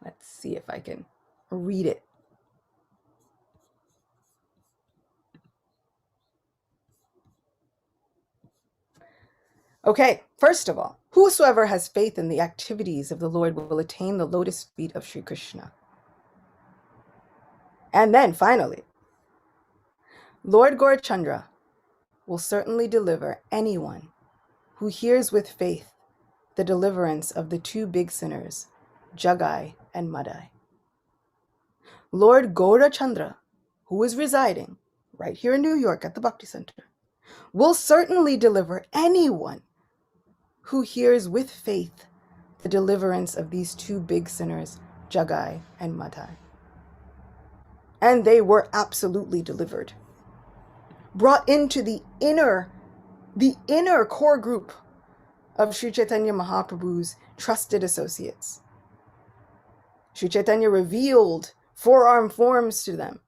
let's see if I can read it. Okay, first of all, whosoever has faith in the activities of the Lord will attain the lotus feet of Sri Krishna. And then finally, Lord Gaurachandra will certainly deliver anyone who hears with faith the deliverance of the two big sinners, Jagai and Madai. Lord Gaurachandra, who is residing right here in New York at the Bhakti Center, will certainly deliver anyone who hears with faith the deliverance of these two big sinners, Jagai and Madai. And they were absolutely delivered. brought into the inner core group of Sri Chaitanya Mahaprabhu's trusted associates. Sri Chaitanya revealed four-arm forms to them,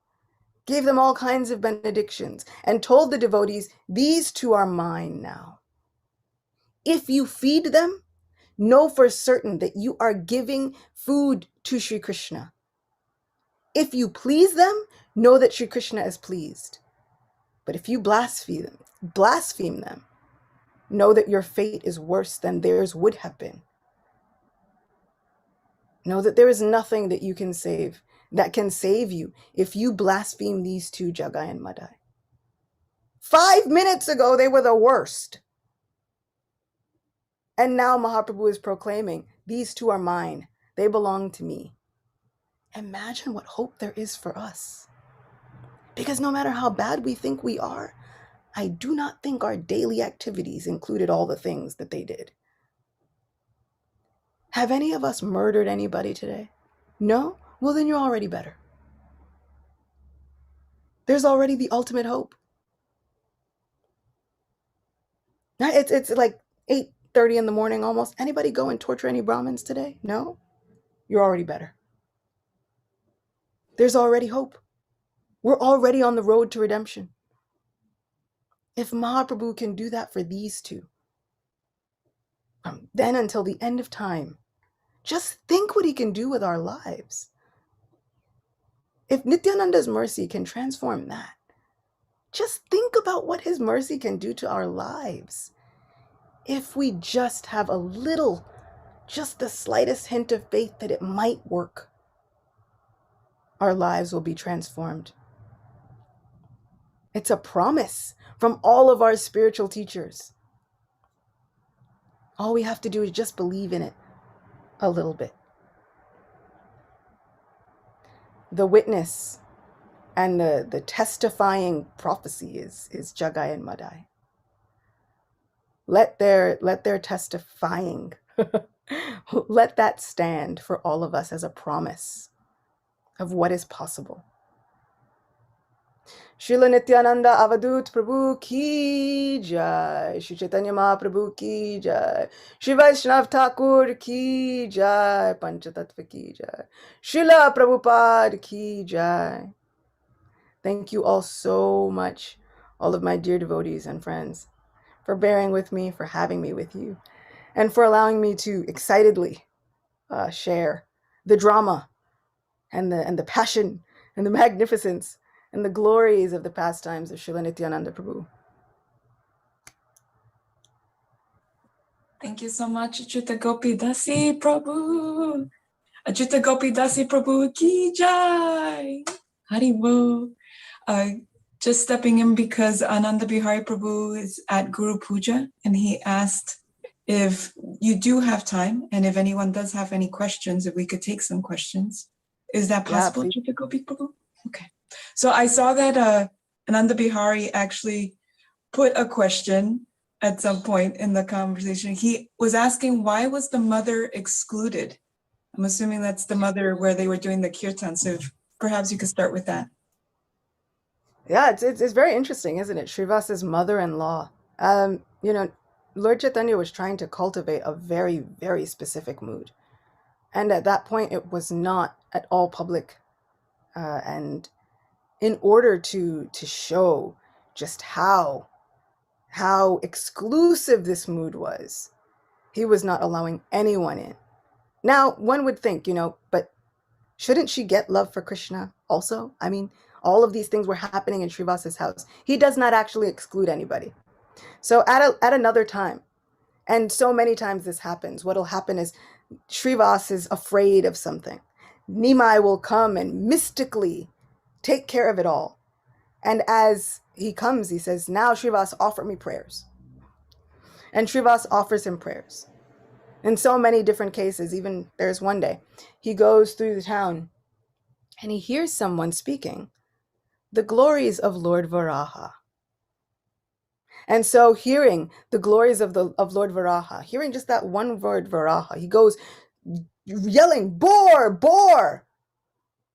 gave them all kinds of benedictions, and told the devotees, these two are mine now. If you feed them, know for certain that you are giving food to Sri Krishna. If you please them, know that Sri Krishna is pleased. But if you blaspheme them, know that your fate is worse than theirs would have been. Know that there is nothing that can save you if you blaspheme these two, Jagai and Madai. 5 minutes ago, they were the worst. And now Mahaprabhu is proclaiming, these two are mine. They belong to me. Imagine what hope there is for us. Because no matter how bad we think we are, I do not think our daily activities included all the things that they did. Have any of us murdered anybody today? No? Well, then you're already better. There's already the ultimate hope. It's like 8:30 in the morning almost. Anybody go and torture any Brahmins today? No? You're already better. There's already hope. We're already on the road to redemption. If Mahaprabhu can do that for these two, from then until the end of time, just think what he can do with our lives. If Nityananda's mercy can transform that, just think about what his mercy can do to our lives. If we just have a little, just the slightest hint of faith that it might work, our lives will be transformed. It's a promise from all of our spiritual teachers. All we have to do is just believe in it a little bit. The witness and the testifying prophecy is Jagai and Madai. Let their testifying, let that stand for all of us as a promise of what is possible. Srila Nityananda Avadut Prabhu ki jai, Shri Chaitanya Mahaprabhu ki jai, Shri Vaishnav Thakur ki jai, Panchatattva ki jai, Srila Prabhupada ki jai. Thank you all so much, all of my dear devotees and friends, for bearing with me, for having me with you, and for allowing me to excitedly share the drama and the passion and the magnificence and the glories of the pastimes of Srila Nityananda Prabhu. Thank you so much, Acyuta Gopi Dasi Prabhu. Acyuta Gopi Dasi Prabhu ki jai. Haribo. Just stepping in because Ananda Bihari Prabhu is at Guru Puja, and he asked if you do have time, and if anyone does have any questions, if we could take some questions. Is that possible, Acyuta Gopi Prabhu? Okay. So I saw that Ananda Bihari actually put a question at some point in the conversation. He was asking, why was the mother excluded? I'm assuming that's the mother where they were doing the kirtan. So perhaps you could start with that. Yeah, it's very interesting, isn't it? Srivasa's mother-in-law. Lord Chaitanya was trying to cultivate a very, very specific mood. And at that point, it was not at all public. And in order to show just how exclusive this mood was, he was not allowing anyone in. Now, one would think, but shouldn't she get love for Krishna also? I mean, all of these things were happening in Srivasa's house. He does not actually exclude anybody. So at another time, and so many times this happens, what'll happen is Srivas is afraid of something. Nimai will come and mystically take care of it all. And as he comes, he says, now Srivas, offer me prayers. And Srivas offers him prayers. In so many different cases, even there's one day, he goes through the town and he hears someone speaking the glories of Lord Varaha. And so hearing the glories of Lord Varaha, hearing just that one word Varaha, he goes yelling, boar, boar.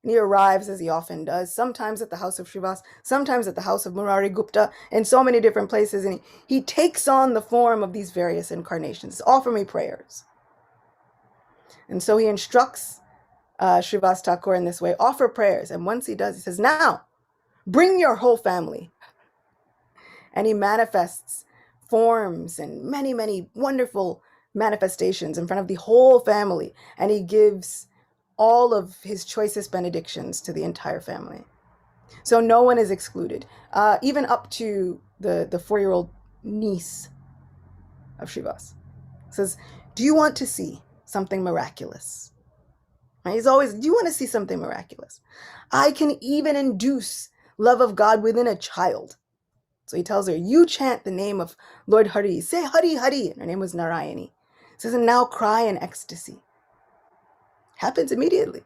And he arrives, as he often does, sometimes at the house of Srivas, sometimes at the house of Murari Gupta, in so many different places. And he takes on the form of these various incarnations. Offer me prayers. And so he instructs Srivas Thakur in this way, offer prayers. And once he does, he says, now, bring your whole family. And he manifests forms and many, many wonderful manifestations in front of the whole family. And he gives all of his choicest benedictions to the entire family. So no one is excluded, even up to the 4-year-old niece of Srivas. Says, do you want to see something miraculous? Right? He's always, do you want to see something miraculous? I can even induce love of God within a child. So he tells her, you chant the name of Lord Hari. Say Hari, Hari. And her name was Narayani. He says, and now cry in ecstasy. Happens immediately.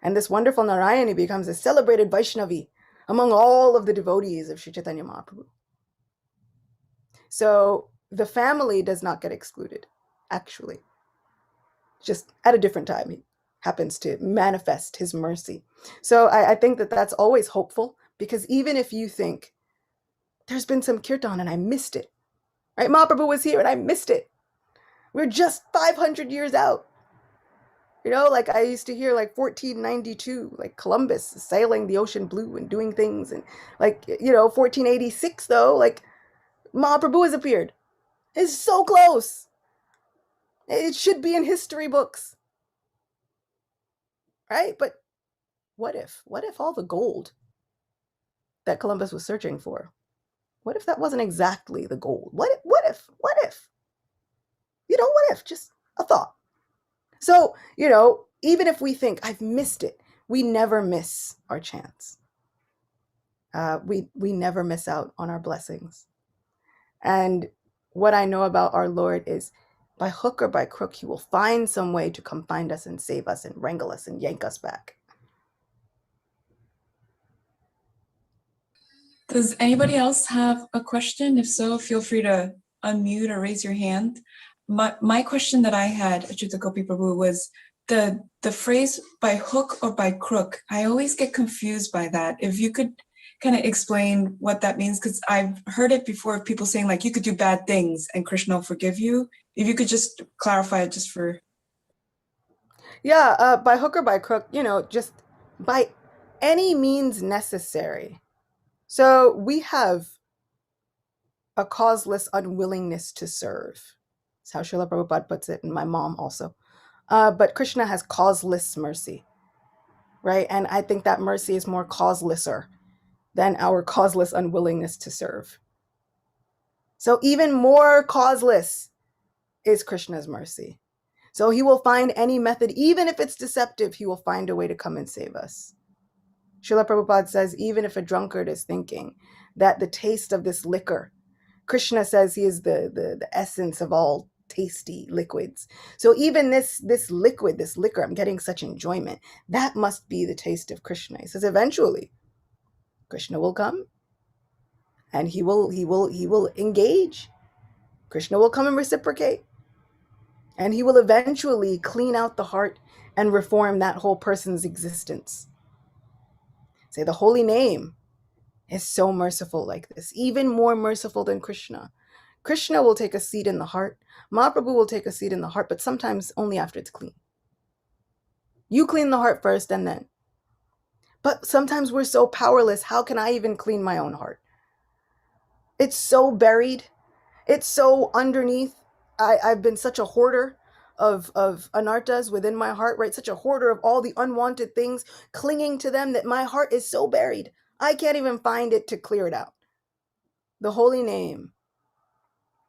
And this wonderful Narayani becomes a celebrated Vaishnavi among all of the devotees of Sri Chaitanya Mahaprabhu. So the family does not get excluded, actually. Just at a different time, he happens to manifest his mercy. So I think that that's always hopeful, because even if you think, there's been some kirtan and I missed it, right? Mahaprabhu was here and I missed it. We're just 500 years out. You know, like I used to hear like 1492, like Columbus sailing the ocean blue and doing things. And like, 1486 though, like Mahaprabhu has appeared. It's so close. It should be in history books. Right? But what if all the gold that Columbus was searching for, what if that wasn't exactly the gold? What if? What if? Just a thought. So, even if we think, I've missed it, we never miss our chance. We never miss out on our blessings. And what I know about our Lord is, by hook or by crook, he will find some way to come find us and save us and wrangle us and yank us back. Does anybody else have a question? If so, feel free to unmute or raise your hand. My question that I had, Acyuta Gopi Prabhu, was the phrase by hook or by crook. I always get confused by that. If you could kind of explain what that means, because I've heard it before of people saying like you could do bad things and Krishna will forgive you. If you could just clarify it just for... Yeah, by hook or by crook, just by any means necessary. So we have a causeless unwillingness to serve. That's how Srila Prabhupada puts it, and my mom also. But Krishna has causeless mercy, right? And I think that mercy is more causelesser than our causeless unwillingness to serve. So even more causeless is Krishna's mercy. So he will find any method, even if it's deceptive, he will find a way to come and save us. Srila Prabhupada says, even if a drunkard is thinking that the taste of this liquor, Krishna says he is the essence of all tasty liquids. So even this liquor, I'm getting such enjoyment, that must be the taste of Krishna. He says eventually Krishna will come and he will engage. Krishna will come and reciprocate. And he will eventually clean out the heart and reform that whole person's existence. Say the holy name is so merciful like this, even more merciful than Krishna. Krishna will take a seat in the heart. Mahaprabhu will take a seat in the heart, but sometimes only after it's clean. You clean the heart first and then. But sometimes we're so powerless. How can I even clean my own heart? It's so buried. It's so underneath. I've been such a hoarder of anarthas within my heart, right? Such a hoarder of all the unwanted things, clinging to them, that my heart is so buried. I can't even find it to clear it out. The holy name,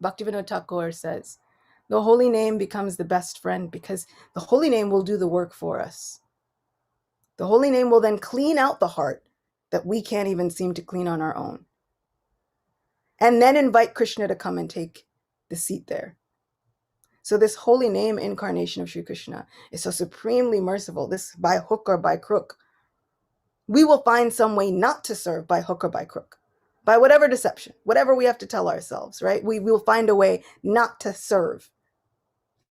Bhaktivinoda Thakur says, the holy name becomes the best friend because the holy name will do the work for us. The holy name will then clean out the heart that we can't even seem to clean on our own. And then invite Krishna to come and take the seat there. So this holy name incarnation of Sri Krishna is so supremely merciful. This by hook or by crook. We will find some way not to serve by hook or by crook. By whatever deception, whatever we have to tell ourselves, right? We will find a way not to serve.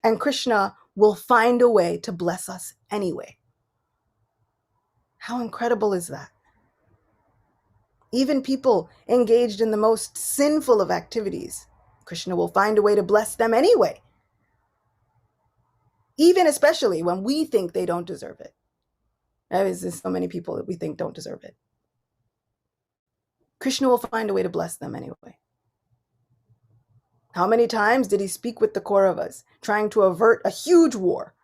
And Krishna will find a way to bless us anyway. How incredible is that? Even people engaged in the most sinful of activities, Krishna will find a way to bless them anyway. Even especially when we think they don't deserve it. There's so many people that we think don't deserve it. Krishna will find a way to bless them anyway. How many times did he speak with the Kauravas, trying to avert a huge war,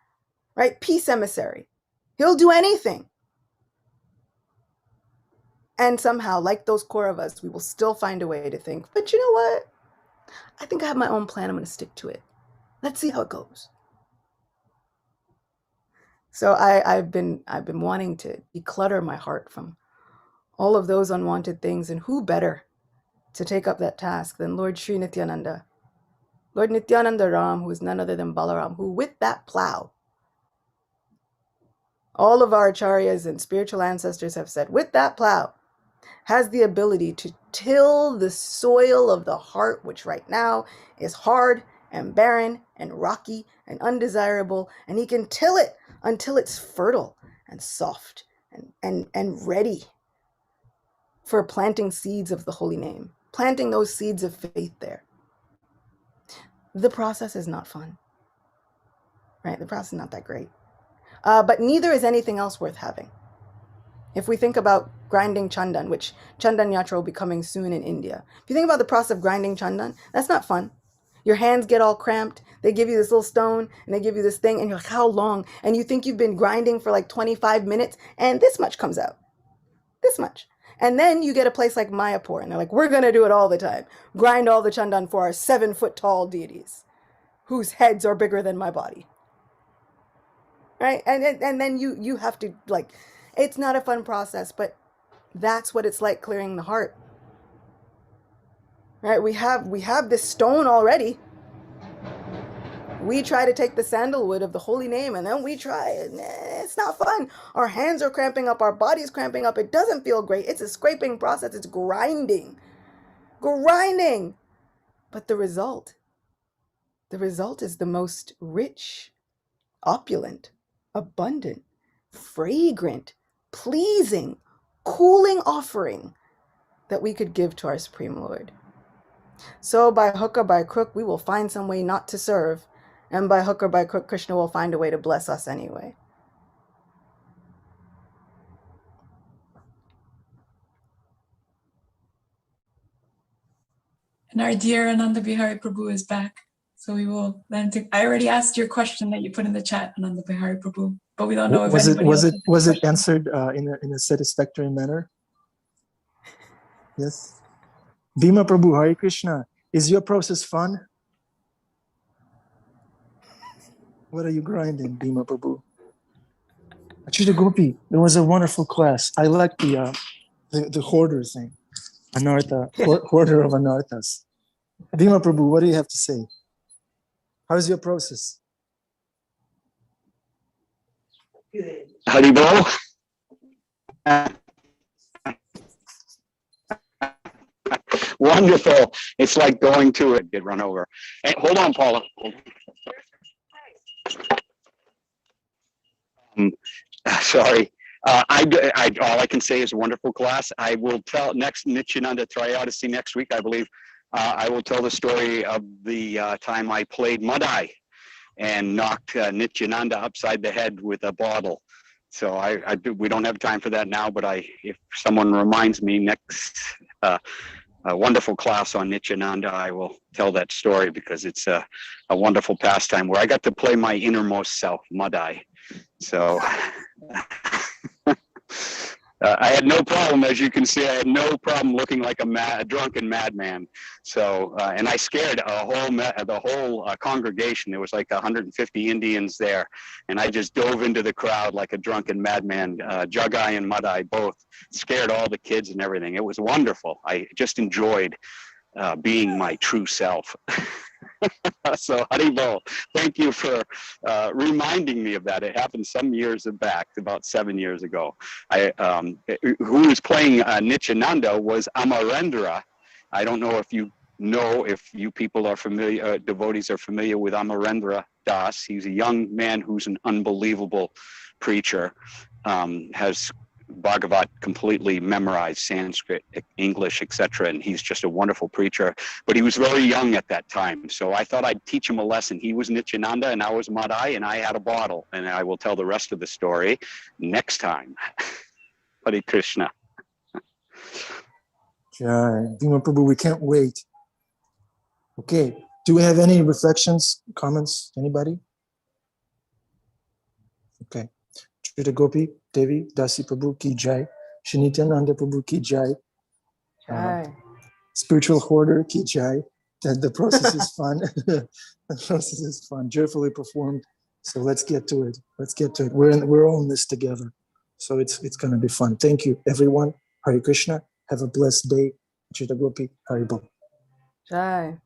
right? Peace emissary. He'll do anything. And somehow, like those Kauravas, we will still find a way to think, but you know what? I think I have my own plan. I'm going to stick to it. Let's see how it goes. So I've been wanting to declutter my heart from all of those unwanted things, and who better to take up that task than Lord Sri Nityananda, Lord Nityananda Ram, who is none other than Balaram, who with that plow, all of our acharyas and spiritual ancestors have said, with that plow, has the ability to till the soil of the heart, which right now is hard and barren and rocky and undesirable, and he can till it until it's fertile and soft and ready for planting seeds of the holy name, planting those seeds of faith there. The process is not fun, right? The process is not that great. But neither is anything else worth having. If we think about grinding chandan, which Chandan Yatra will be coming soon in India. If you think about the process of grinding chandan, that's not fun. Your hands get all cramped. They give you this little stone and they give you this thing and you're like, how long? And you think you've been grinding for like 25 minutes and this much comes out. This much. And then you get a place like Mayapur and they're like, we're going to do it all the time. Grind all the chandan for our 7-foot tall deities whose heads are bigger than my body. Right? And then you have to, like, it's not a fun process, but that's what it's like clearing the heart. Right? We have this stone already. We try to take the sandalwood of the holy name and then we try it. It's not fun. Our hands are cramping up. Our body's cramping up. It doesn't feel great. It's a scraping process. It's grinding. But the result is the most rich, opulent, abundant, fragrant, pleasing, cooling offering that we could give to our Supreme Lord. So by hook or by crook, we will find some way not to serve. And by hook or by crook, Krishna will find a way to bless us anyway. And our dear Ananda Bihari Prabhu is back. So we will then I already asked your question that you put in the chat, Ananda Bihari Prabhu, but we don't know if anybody else was it answered in a satisfactory manner? Yes. Bhima Prabhu, Hare Krishna. Is your process fun? What are you grinding, Bhima Prabhu? Acyuta Gopi, there was a wonderful class. I like the hoarder thing. Anartha, hoarder of Anarthas. Bhima Prabhu, what do you have to say? How's your process? Good. Haribol. Wonderful. It's like going to it. Get run over. Hey, hold on, Paula. Sorry. All I can say is a wonderful class. I will tell next Nityananda Triodicee next week, I believe. I will tell the story of the time I played Mud-Eye and knocked Nityananda upside the head with a bottle. So we don't have time for that now, but if someone reminds me next a wonderful class on Nityananda, I will tell that story because it's a wonderful pastime where I got to play my innermost self, Mud-Eye. So I had no problem, as you can see, I had no problem looking like a drunken madman. So, and I scared the whole congregation. There was like 150 Indians there. And I just dove into the crowd like a drunken madman. Jagai and Mud-Eye both scared all the kids and everything. It was wonderful. I just enjoyed being my true self. So Haribol, thank you for reminding me of that. It happened some years back, about 7 years ago. Who was playing Nityananda was Amarendra. I don't know if you people are familiar, devotees are familiar with Amarendra Das. He's a young man who's an unbelievable preacher, has Bhagavat completely memorized, Sanskrit, English, etc. And he's just a wonderful preacher. But he was very young at that time. So I thought I'd teach him a lesson. He was Nityananda and I was Madai, and I had a bottle. And I will tell the rest of the story next time. Hare Krishna. Jai. Bhima Prabhu, we can't wait. Okay. Do we have any reflections, comments? Anybody? Okay. Srila Gopi, Devi, Dasi Prabhu ki jai. Shri Nityananda Prabhu ki jai. Jai. Spiritual Hoarder ki jai. The process is fun. The process is fun, joyfully performed. So let's get to it. Let's get to it. We're all in this together. So it's going to be fun. Thank you, everyone. Hare Krishna. Have a blessed day. Srila Gopi, Haribol. Jai.